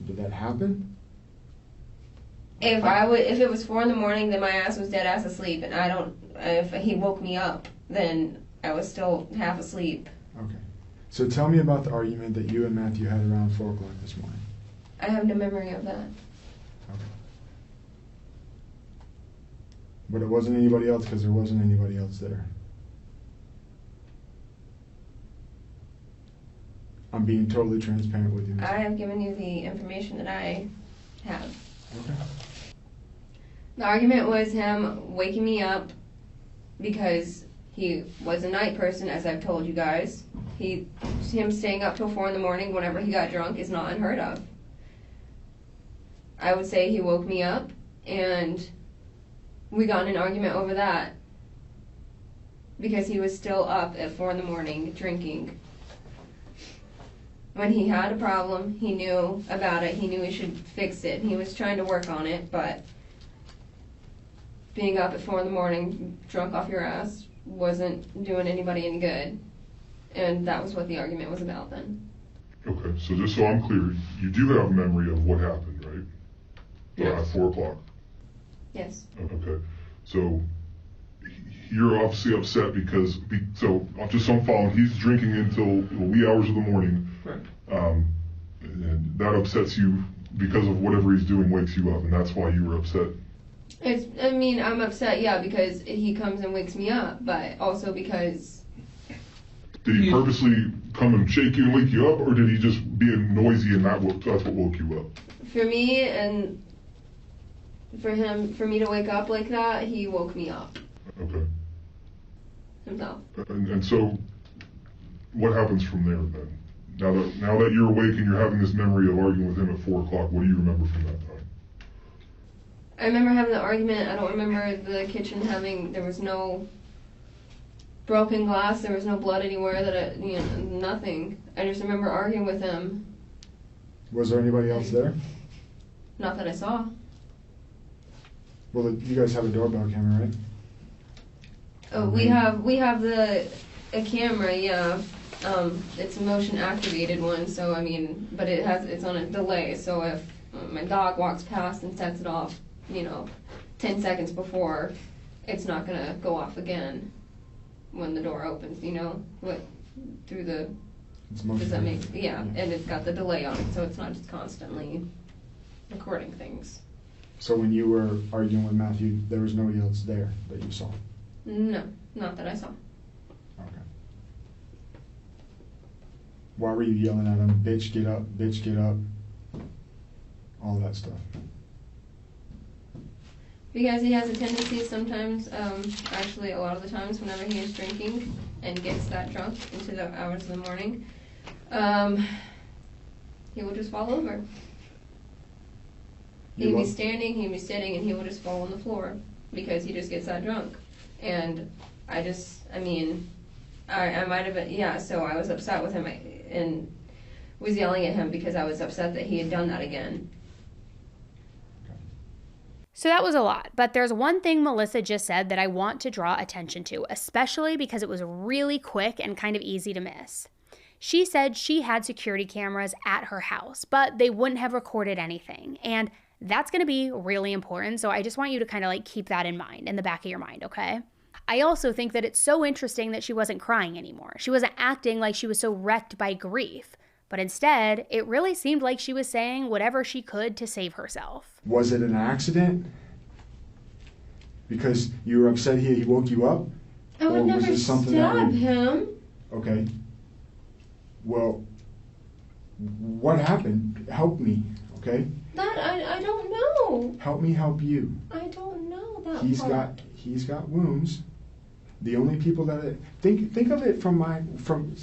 Did that happen? If it was 4 a.m, then my ass was dead ass asleep, and if he woke me up, then I was still half asleep. Okay. So tell me about the argument that you and Matthew had around 4 o'clock this morning. I have no memory of that. Okay. But it wasn't anybody else because there wasn't anybody else there. I'm being totally transparent with you. I have given you the information that I have. Okay. The argument was him waking me up because he was a night person, as I've told you guys. Him staying up till 4 a.m. whenever he got drunk is not unheard of. I would say he woke me up, and we got in an argument over that because he was still up at 4 a.m. drinking. When he had a problem, he knew about it. He knew he should fix it. He was trying to work on it, but being up at 4 a.m, drunk off your ass, wasn't doing anybody any good. And that was what the argument was about then. Okay, so just so I'm clear, you do have memory of what happened, right? Yes. At 4 o'clock. Yes. Okay, so you're obviously upset because, so just so I'm following, he's drinking until the wee hours of the morning. Correct. And that upsets you because of whatever he's doing wakes you up, and that's why you were upset. I'm upset, yeah, because he comes and wakes me up, but also because... Did he purposely come and shake you and wake you up, or did he just be noisy and that's what woke you up? For me and for me to wake up like that, he woke me up. Okay. Himself. And so, what happens from there then? Now that you're awake and you're having this memory of arguing with him at 4 o'clock, what do you remember from that time? I remember having the argument. I don't remember the kitchen there was no broken glass, there was no blood anywhere, nothing. I just remember arguing with him. Was there anybody else there? Not that I saw. Well, you guys have a doorbell camera, right? Oh, we have a camera, yeah. It's a motion activated one, so but it's on a delay, so if my dog walks past and sets it off, 10 seconds before, it's not gonna go off again when the door opens, through the, does that make, yeah, and it's got the delay on it, so it's not just constantly recording things. So when you were arguing with Matthew, there was nobody else there that you saw? No, not that I saw. Okay. Why were you yelling at him, bitch, get up, all that stuff? Because he has a tendency sometimes, actually a lot of the times whenever he is drinking and gets that drunk into the hours of the morning, he will just fall over. He'd be standing, he'd be sitting, and he will just fall on the floor because he just gets that drunk. And I might have been, yeah, so I was upset with him and was yelling at him because I was upset that he had done that again. So that was a lot, but there's one thing Melissa just said that I want to draw attention to, especially because it was really quick and kind of easy to miss. She said she had security cameras at her house, but they wouldn't have recorded anything, and that's going to be really important, so I just want you to kind of keep that in mind, in the back of your mind, okay? I also think that it's so interesting that she wasn't crying anymore. She wasn't acting like she was so wrecked by grief, but instead, it really seemed like she was saying whatever she could to save herself. Was it an accident? Because you were upset he woke you up? I would Or was never this something that stab would- him. Okay. Well, what happened? Help me, okay? That I don't know. Help me help you. I don't know that part. He's got wounds. The only people that think of it from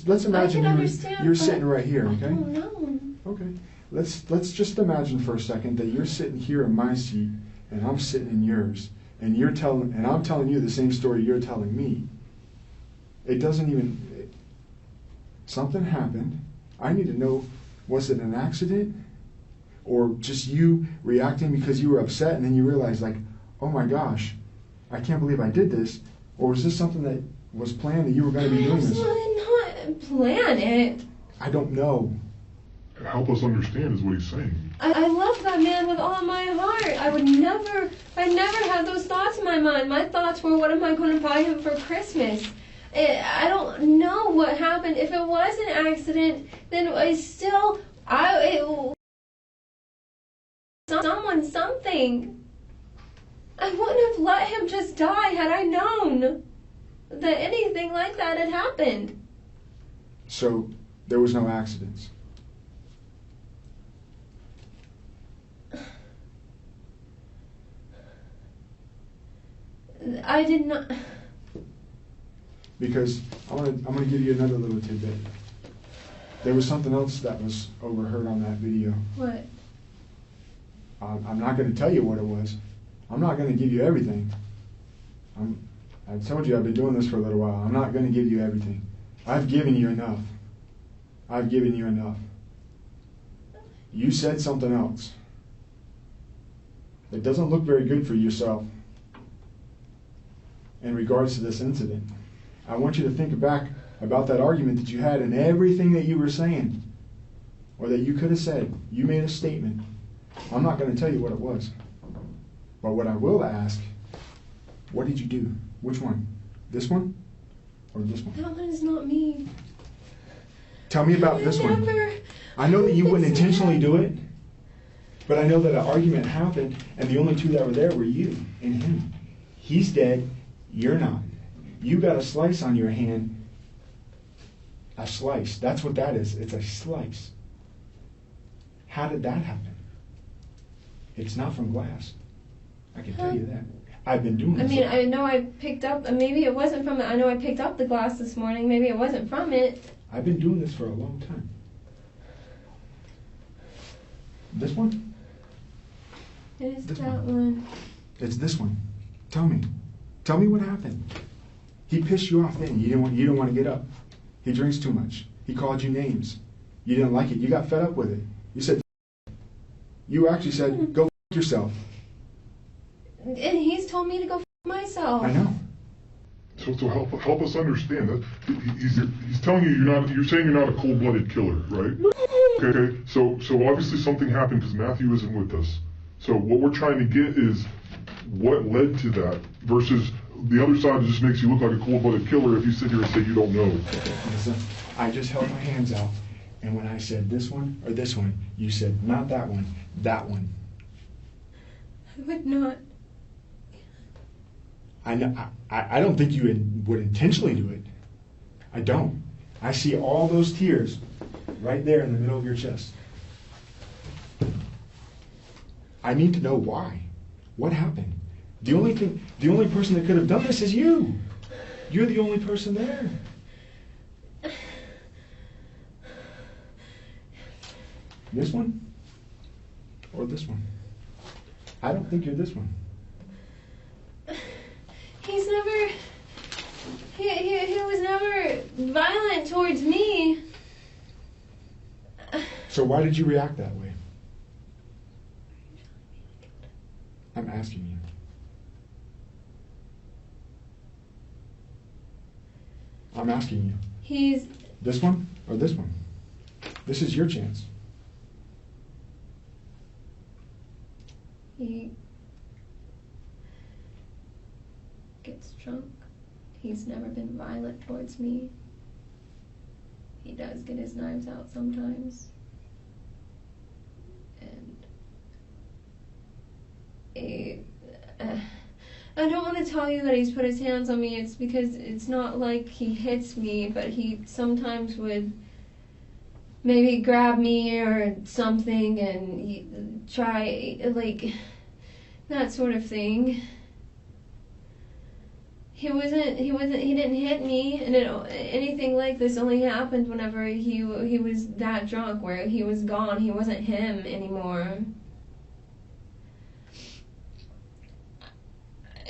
let's imagine understand, you're but sitting right here, I okay? don't know. Okay. Let's just imagine for a second that you're sitting here in my seat and I'm sitting in yours, and I'm telling you the same story you're telling me. It doesn't even. Something happened. I need to know, was it an accident? Or just you reacting because you were upset and then you realized, like, oh my gosh, I can't believe I did this? Or was this something that was planned that you were going to be doing this? I did not plan it. I don't know. Help us understand is what he's saying. I love that man with all my heart. I never had those thoughts in my mind. My thoughts were, what am I going to buy him for Christmas? I don't know what happened. If it was an accident, then something. I wouldn't have let him just die had I known that anything like that had happened. So there was no accidents. I did not. Because I'm gonna give you another little tidbit. There was something else that was overheard on that video. What? I'm not going to tell you what it was. I'm not going to give you everything. I told you I've been doing this for a little while. I'm not going to give you everything. I've given you enough. I've given you enough. You said something else. It doesn't look very good for yourself in regards to this incident. I want you to think back about that argument that you had and everything that you were saying, or that you could have said. You made a statement. I'm not going to tell you what it was. But what I will ask, what did you do? Which one? This one? Or this one? That one is not me. Tell me about this one. I know that you wouldn't intentionally do it, but I know that an argument happened, and the only two that were there were you and him. He's dead, you're not. You got a slice on your hand. A slice. That's what that is. It's a slice. How did that happen? It's not from glass. I can tell you that. I've been doing this. I know I picked up, maybe it wasn't from it. I know I picked up the glass this morning. Maybe it wasn't from it. I've been doing this for a long time. This one? It is This that one. It's this one. Tell me. Tell me what happened. He pissed you off then. You didn't want to get up. He drinks too much. He called you names. You didn't like it. You got fed up with it. You said, you actually said, go f*** yourself. And he's told me to go f*** myself. I know. So help us understand that he's telling you you're saying you're not a cold-blooded killer, right? Okay. So obviously something happened because Matthew isn't with us. So what we're trying to get is what led to that versus the other side just makes you look like a cold-blooded killer if you sit here and say you don't know. Listen, I just held my hands out, and when I said this one or this one, you said not that one, that one. I would not. I don't think you would intentionally do it. I don't. I see all those tears right there in the middle of your chest. I need to know why. What happened? The only person that could have done this is you. You're the only person there. This one? Or this one? I don't think you're this one. He's never... He was never violent towards me. So why did you react that way? I'm asking you. I'm asking you. He's... This one or this one? This is your chance. He gets drunk. He's never been violent towards me. He does get his knives out sometimes. And I don't want to tell you that he's put his hands on me. It's because it's not like he hits me, but he sometimes would maybe grab me or something and try, like, that sort of thing. He didn't hit me, and anything like this only happened whenever he was that drunk, where he was gone. He wasn't him anymore.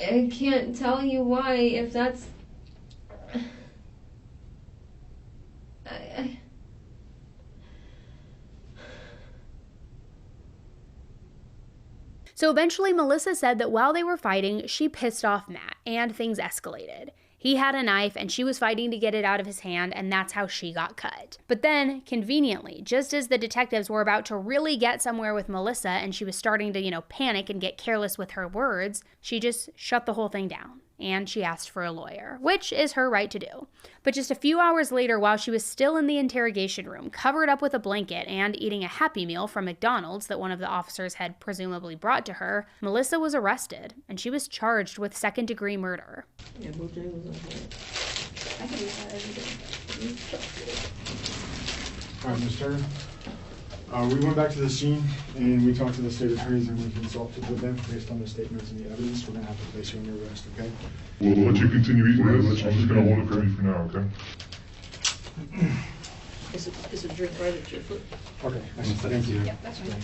I can't tell you why, if that's... So eventually, Melissa said that while they were fighting, she pissed off Matt, and things escalated. He had a knife, and she was fighting to get it out of his hand, and that's how she got cut. But then, conveniently, just as the detectives were about to really get somewhere with Melissa, and she was starting to, panic and get careless with her words, she just shut the whole thing down. And she asked for a lawyer, which is her right to do. But just a few hours later, while she was still in the interrogation room, covered up with a blanket and eating a Happy Meal from McDonald's that one of the officers had presumably brought to her, Melissa was arrested, and she was charged with second-degree murder. Yeah, Bojangles was okay. I can eat that every day. All right, Ms. Turner. We went back to the scene and we talked to the state attorneys and we consulted with them based on the statements and the evidence. We're going to have to place you under arrest, okay? We'll let you continue eating this. I'm just going to hold it for you for now, okay? Is a drink right at your foot? Okay, thank you. Yep, that's fine.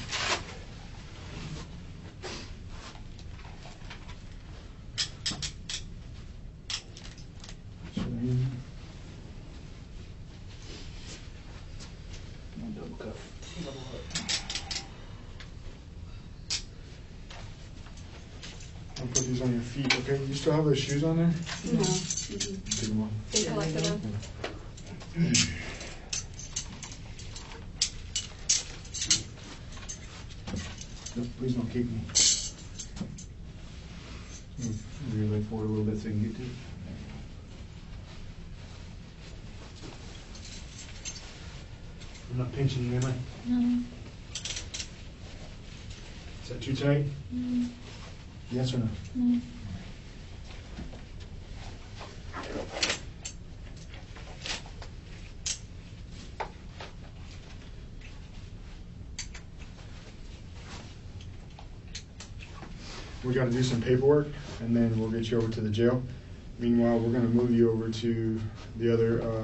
Double cuff. I'll put these on your feet, okay? You still have those shoes on there? No. Take them off. They collected them. No, please don't kick me. Move your leg forward a little bit so you can get to it. I'm not pinching you, am I? No. Is that too tight? Yes or no? No. We got to do some paperwork and then we'll get you over to the jail. Meanwhile, we're going to move you over to the other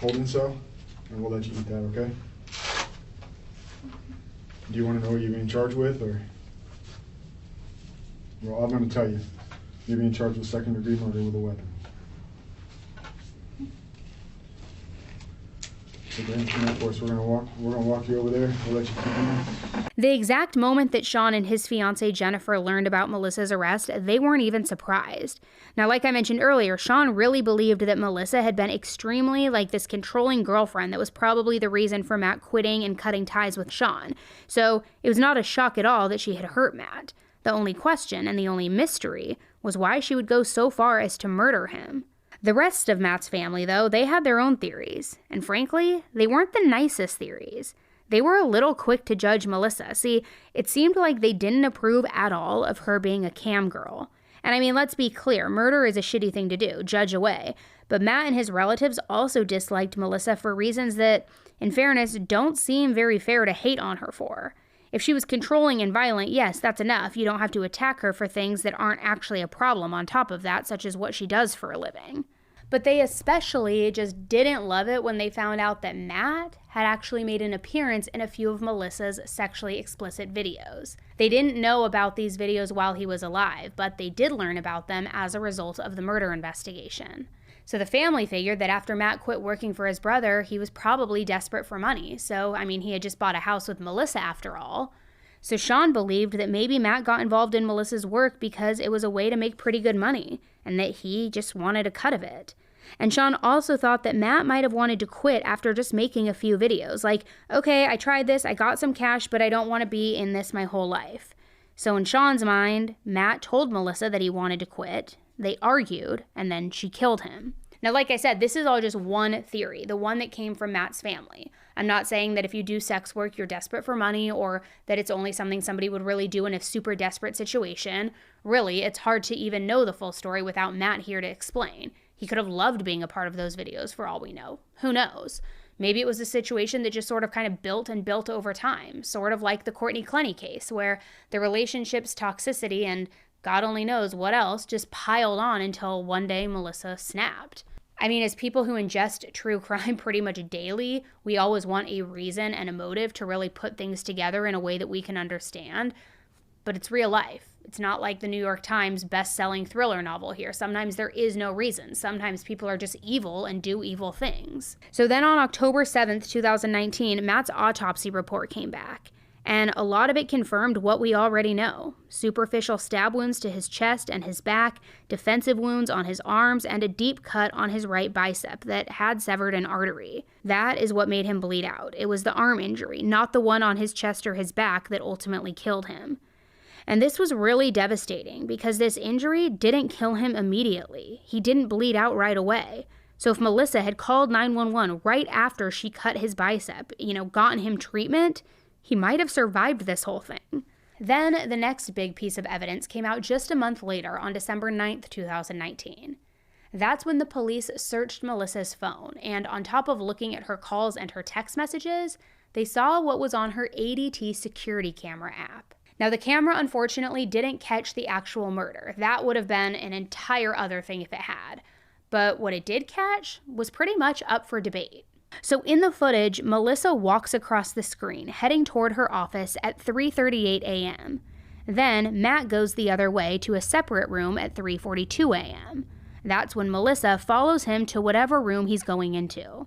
holding cell and we'll let you eat that, okay? Do you want to know what you're being charged with, or? Well, I'm going to tell you. You're being charged with second-degree murder with a weapon. So go ahead and come out for us. We're going to walk you over there. We'll let you keep in. The exact moment that Sean and his fiancée Jennifer learned about Melissa's arrest, they weren't even surprised. Now, like I mentioned earlier, Sean really believed that Melissa had been extremely like this controlling girlfriend that was probably the reason for Matt quitting and cutting ties with Sean. So it was not a shock at all that she had hurt Matt. The only question and the only mystery was why she would go so far as to murder him. The rest of Matt's family, though, they had their own theories. And frankly, they weren't the nicest theories. They were a little quick to judge Melissa. See, it seemed like they didn't approve at all of her being a cam girl. And I mean, let's be clear, murder is a shitty thing to do, judge away. But Matt and his relatives also disliked Melissa for reasons that, in fairness, don't seem very fair to hate on her for. If she was controlling and violent, yes, that's enough. You don't have to attack her for things that aren't actually a problem on top of that, such as what she does for a living. But they especially just didn't love it when they found out that Matt had actually made an appearance in a few of Melissa's sexually explicit videos. They didn't know about these videos while he was alive, but they did learn about them as a result of the murder investigation. So the family figured that after Matt quit working for his brother, he was probably desperate for money. So, I mean, he had just bought a house with Melissa after all. So Sean believed that maybe Matt got involved in Melissa's work because it was a way to make pretty good money, and that he just wanted a cut of it. And Sean also thought that Matt might have wanted to quit after just making a few videos. Like, okay, I tried this, I got some cash, but I don't want to be in this my whole life. So in Sean's mind, Matt told Melissa that he wanted to quit. They argued, and then she killed him. Now, like I said, this is all just one theory, the one that came from Matt's family. I'm not saying that if you do sex work, you're desperate for money, or that it's only something somebody would really do in a super desperate situation. Really, it's hard to even know the full story without Matt here to explain. He could have loved being a part of those videos for all we know. Who knows? Maybe it was a situation that just sort of kind of built and built over time, sort of like the Courtney Clenny case, where the relationship's toxicity and God only knows what else just piled on until one day Melissa snapped. I mean, as people who ingest true crime pretty much daily, we always want a reason and a motive to really put things together in a way that we can understand. But it's real life. It's not like the New York Times best-selling thriller novel here. Sometimes there is no reason. Sometimes people are just evil and do evil things. So then on October 7th, 2019, Matt's autopsy report came back. And a lot of it confirmed what we already know. Superficial stab wounds to his chest and his back, defensive wounds on his arms, and a deep cut on his right bicep that had severed an artery. That is what made him bleed out. It was the arm injury, not the one on his chest or his back, that ultimately killed him. And this was really devastating because this injury didn't kill him immediately. He didn't bleed out right away. So if Melissa had called 911 right after she cut his bicep, gotten him treatment, he might have survived this whole thing. Then the next big piece of evidence came out just a month later on December 9th, 2019. That's when the police searched Melissa's phone, and on top of looking at her calls and her text messages, they saw what was on her ADT security camera app. Now, the camera unfortunately didn't catch the actual murder. That would have been an entire other thing if it had. But what it did catch was pretty much up for debate. So in the footage, Melissa walks across the screen, heading toward her office at 3:38 a.m. Then Matt goes the other way to a separate room at 3:42 a.m. That's when Melissa follows him to whatever room he's going into.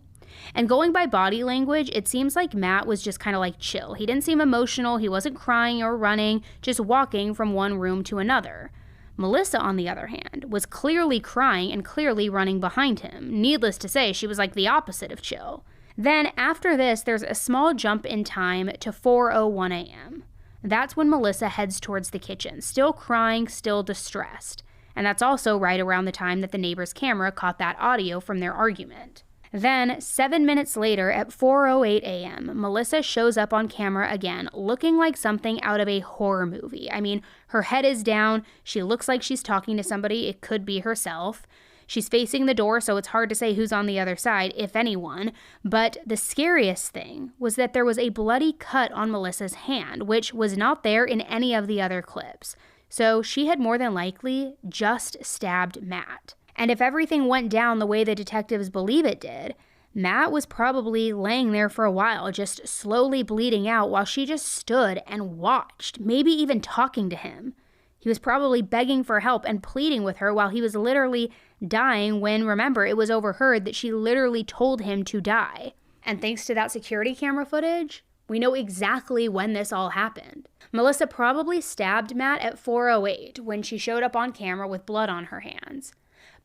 And going by body language, it seems like Matt was just kind of like chill. He didn't seem emotional, he wasn't crying or running, just walking from one room to another. Melissa, on the other hand, was clearly crying and clearly running behind him. Needless to say, she was like the opposite of chill. Then, after this, there's a small jump in time to 4:01 a.m. That's when Melissa heads towards the kitchen, still crying, still distressed. And that's also right around the time that the neighbor's camera caught that audio from their argument. Then, 7 minutes later, at 4:08 a.m., Melissa shows up on camera again, looking like something out of a horror movie. I mean, her head is down, she looks like she's talking to somebody, it could be herself. She's facing the door, so it's hard to say who's on the other side, if anyone. But the scariest thing was that there was a bloody cut on Melissa's hand, which was not there in any of the other clips. So she had more than likely just stabbed Matt. And if everything went down the way the detectives believe it did, Matt was probably laying there for a while, just slowly bleeding out while she just stood and watched, maybe even talking to him. He was probably begging for help and pleading with her while he was literally dying when, remember, it was overheard that she literally told him to die. And thanks to that security camera footage, we know exactly when this all happened. Melissa probably stabbed Matt at 4:08 when she showed up on camera with blood on her hands.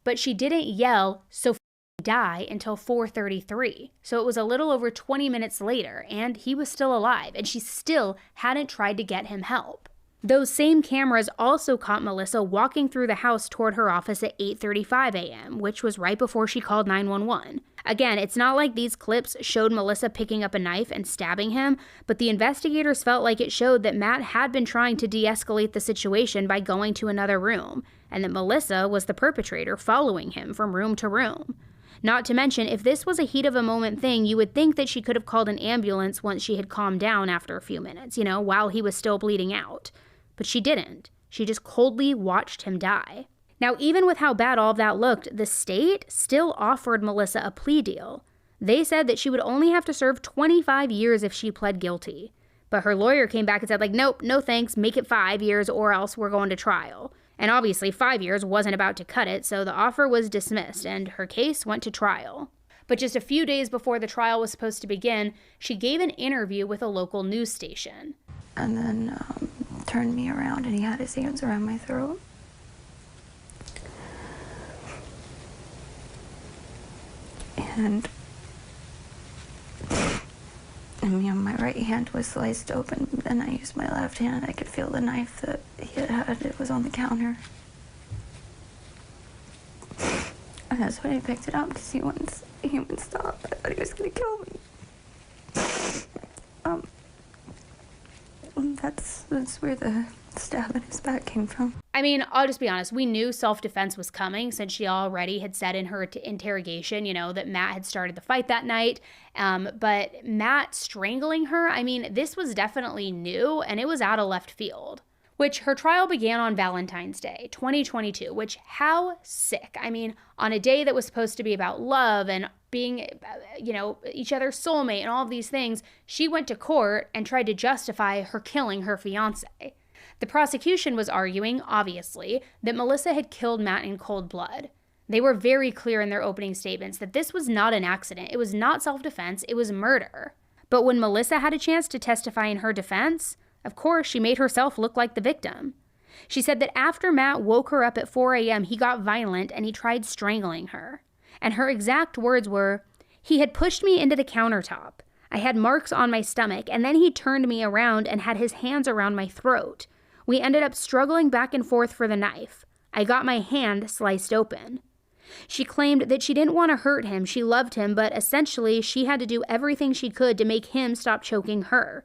But she didn't yell, "So die," until 4:33. So it was a little over 20 minutes later, and he was still alive, and she still hadn't tried to get him help. Those same cameras also caught Melissa walking through the house toward her office at 8:35 a.m., which was right before she called 911. Again, it's not like these clips showed Melissa picking up a knife and stabbing him, but the investigators felt like it showed that Matt had been trying to de-escalate the situation by going to another room, and that Melissa was the perpetrator following him from room to room. Not to mention, if this was a heat-of-a-moment thing, you would think that she could have called an ambulance once she had calmed down after a few minutes, while he was still bleeding out. But she didn't. She just coldly watched him die. Now, even with how bad all of that looked, the state still offered Melissa a plea deal. They said that she would only have to serve 25 years if she pled guilty. But her lawyer came back and said, nope, no thanks, make it 5 years or else we're going to trial. And obviously 5 years wasn't about to cut it, so the offer was dismissed and her case went to trial. But just a few days before the trial was supposed to begin, she gave an interview with a local news station. And then turned me around and he had his hands around my throat. And my right hand was sliced open, then I used my left hand. I could feel the knife that he had. It was on the counter. And that's when he picked it up because he wouldn't stop. I thought he was gonna kill me. That's where the stab in his back came from. I mean, I'll just be honest. We knew self-defense was coming since she already had said in her interrogation, that Matt had started the fight that night. But Matt strangling her, I mean, this was definitely new, and it was out of left field. Which her trial began on Valentine's Day, 2022, which how sick. I mean, on a day that was supposed to be about love and being, each other's soulmate and all of these things, she went to court and tried to justify her killing her fiance. The prosecution was arguing, obviously, that Melissa had killed Matt in cold blood. They were very clear in their opening statements that this was not an accident. It was not self-defense. It was murder. But when Melissa had a chance to testify in her defense, of course, she made herself look like the victim. She said that after Matt woke her up at 4 a.m., he got violent and he tried strangling her. And her exact words were, "He had pushed me into the countertop. I had marks on my stomach, and then he turned me around and had his hands around my throat. We ended up struggling back and forth for the knife. I got my hand sliced open." She claimed that she didn't want to hurt him, she loved him, but essentially she had to do everything she could to make him stop choking her.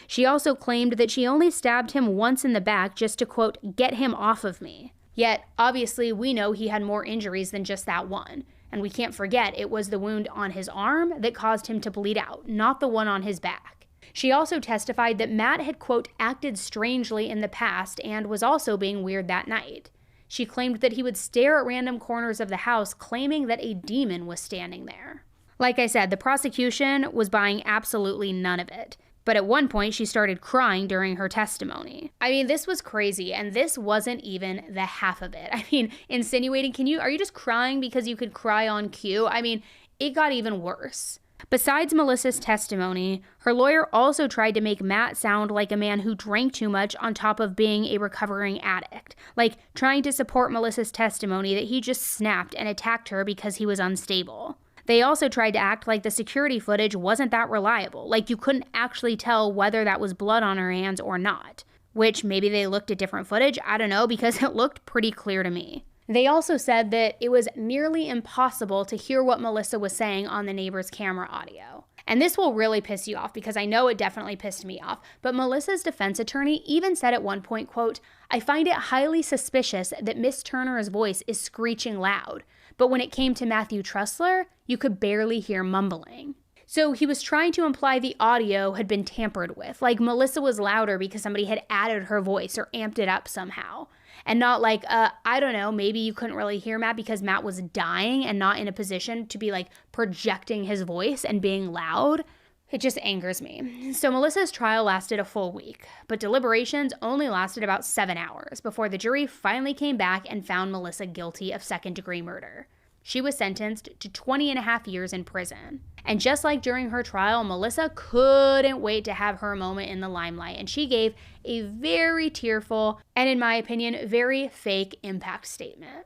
She also claimed that she only stabbed him once in the back just to, quote, "get him off of me." Yet, obviously, we know he had more injuries than just that one. And we can't forget it was the wound on his arm that caused him to bleed out, not the one on his back. She also testified that Matt had, quote, acted strangely in the past and was also being weird that night. She claimed that he would stare at random corners of the house, claiming that a demon was standing there. Like I said, the prosecution was buying absolutely none of it. But at one point, she started crying during her testimony. I mean, this was crazy, and this wasn't even the half of it. I mean, insinuating, are you just crying because you could cry on cue? I mean, it got even worse. Besides Melissa's testimony, her lawyer also tried to make Matt sound like a man who drank too much on top of being a recovering addict, like trying to support Melissa's testimony that he just snapped and attacked her because he was unstable. They also tried to act like the security footage wasn't that reliable, like you couldn't actually tell whether that was blood on her hands or not, which maybe they looked at different footage, I don't know, because it looked pretty clear to me. They also said that it was nearly impossible to hear what Melissa was saying on the neighbor's camera audio. And this will really piss you off because I know it definitely pissed me off, but Melissa's defense attorney even said at one point, quote, "I find it highly suspicious that Miss Turner's voice is screeching loud, but when it came to Matthew Trussler, you could barely hear mumbling." So he was trying to imply the audio had been tampered with, like Melissa was louder because somebody had added her voice or amped it up somehow. And not like, I don't know, maybe you couldn't really hear Matt because Matt was dying and not in a position to be like projecting his voice and being loud. It just angers me. So Melissa's trial lasted a full week, but deliberations only lasted about 7 hours before the jury finally came back and found Melissa guilty of second-degree murder. She was sentenced to 20.5 years in prison. And just like during her trial, Melissa couldn't wait to have her moment in the limelight, and she gave a very tearful and, in my opinion, very fake impact statement.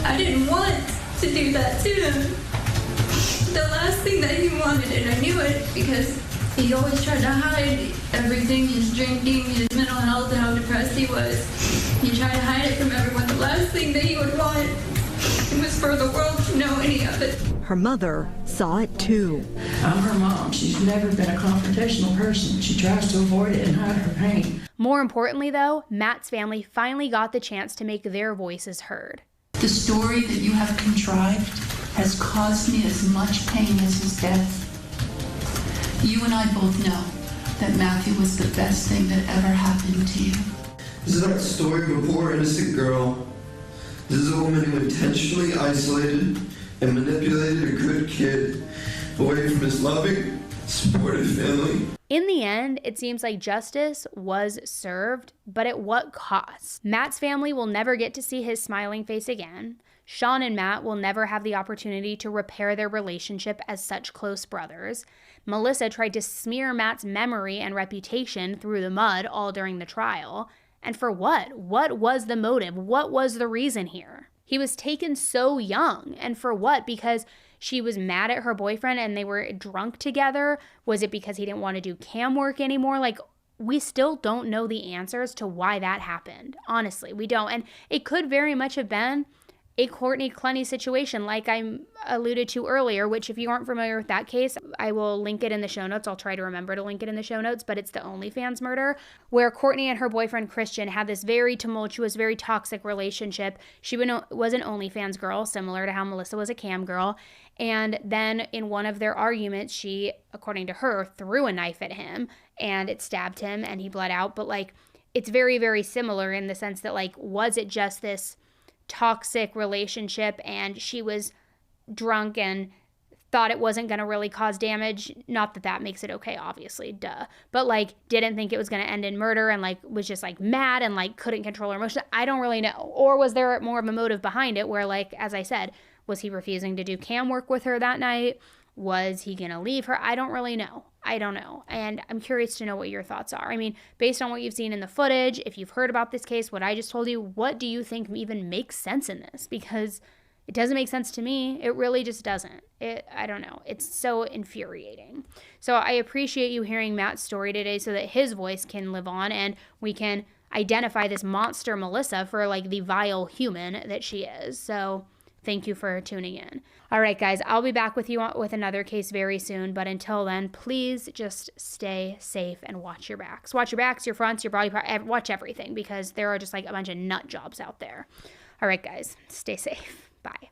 I didn't want to do that to him. The last thing that he wanted, and I knew it because he always tried to hide everything, his drinking, his mental health, and how depressed he was. He tried to hide it from everyone. The last thing that he would want was for the world to know any of it. Her mother saw it too. I'm her mom. She's never been a confrontational person. She tries to avoid it and hide her pain. More importantly, though, Matt's family finally got the chance to make their voices heard. The story that you have contrived has caused me as much pain as his death. You and I both know that Matthew was the best thing that ever happened to you. This is not a story of a poor innocent girl. This is a woman who intentionally isolated and manipulated a good kid away from his loving, supportive family. In the end, it seems like justice was served, but at what cost? Matt's family will never get to see his smiling face again. Sean and Matt will never have the opportunity to repair their relationship as such close brothers. Melissa tried to smear Matt's memory and reputation through the mud all during the trial. And for what? What was the motive? What was the reason here? He was taken so young. And for what? Because she was mad at her boyfriend and they were drunk together? Was it because he didn't want to do cam work anymore? Like, we still don't know the answers to why that happened. Honestly, we don't. And it could very much have been a Courtney Clenny situation like I alluded to earlier, which if you aren't familiar with that case, I will link it in the show notes. I'll try to remember to link it in the show notes, but it's the OnlyFans murder, where Courtney and her boyfriend Christian had this very tumultuous, very toxic relationship. She was an OnlyFans girl, similar to how Melissa was a cam girl. And then in one of their arguments, she, according to her, threw a knife at him and it stabbed him and he bled out. But like, it's very, very similar in the sense that like, was it just this toxic relationship and she was drunk and thought it wasn't going to really cause damage? Not that that makes it okay, obviously, duh. But like, didn't think it was going to end in murder and like was just like mad and like couldn't control her emotions. I don't really know. Or was there more of a motive behind it where, like, as I said, was he refusing to do cam work with her that night? Was he going to leave her? I don't really know. I don't know. And I'm curious to know what your thoughts are. I mean, based on what you've seen in the footage, if you've heard about this case, what I just told you, what do you think even makes sense in this? Because it doesn't make sense to me. It really just doesn't. I don't know. It's so infuriating. So I appreciate you hearing Matt's story today so that his voice can live on and we can identify this monster Melissa for like the vile human that she is. So thank you for tuning in. All right, guys, I'll be back with you with another case very soon. But until then, please just stay safe and watch your backs. Watch your backs, your fronts, your body part, watch everything because there are just like a bunch of nut jobs out there. All right, guys, stay safe. Bye.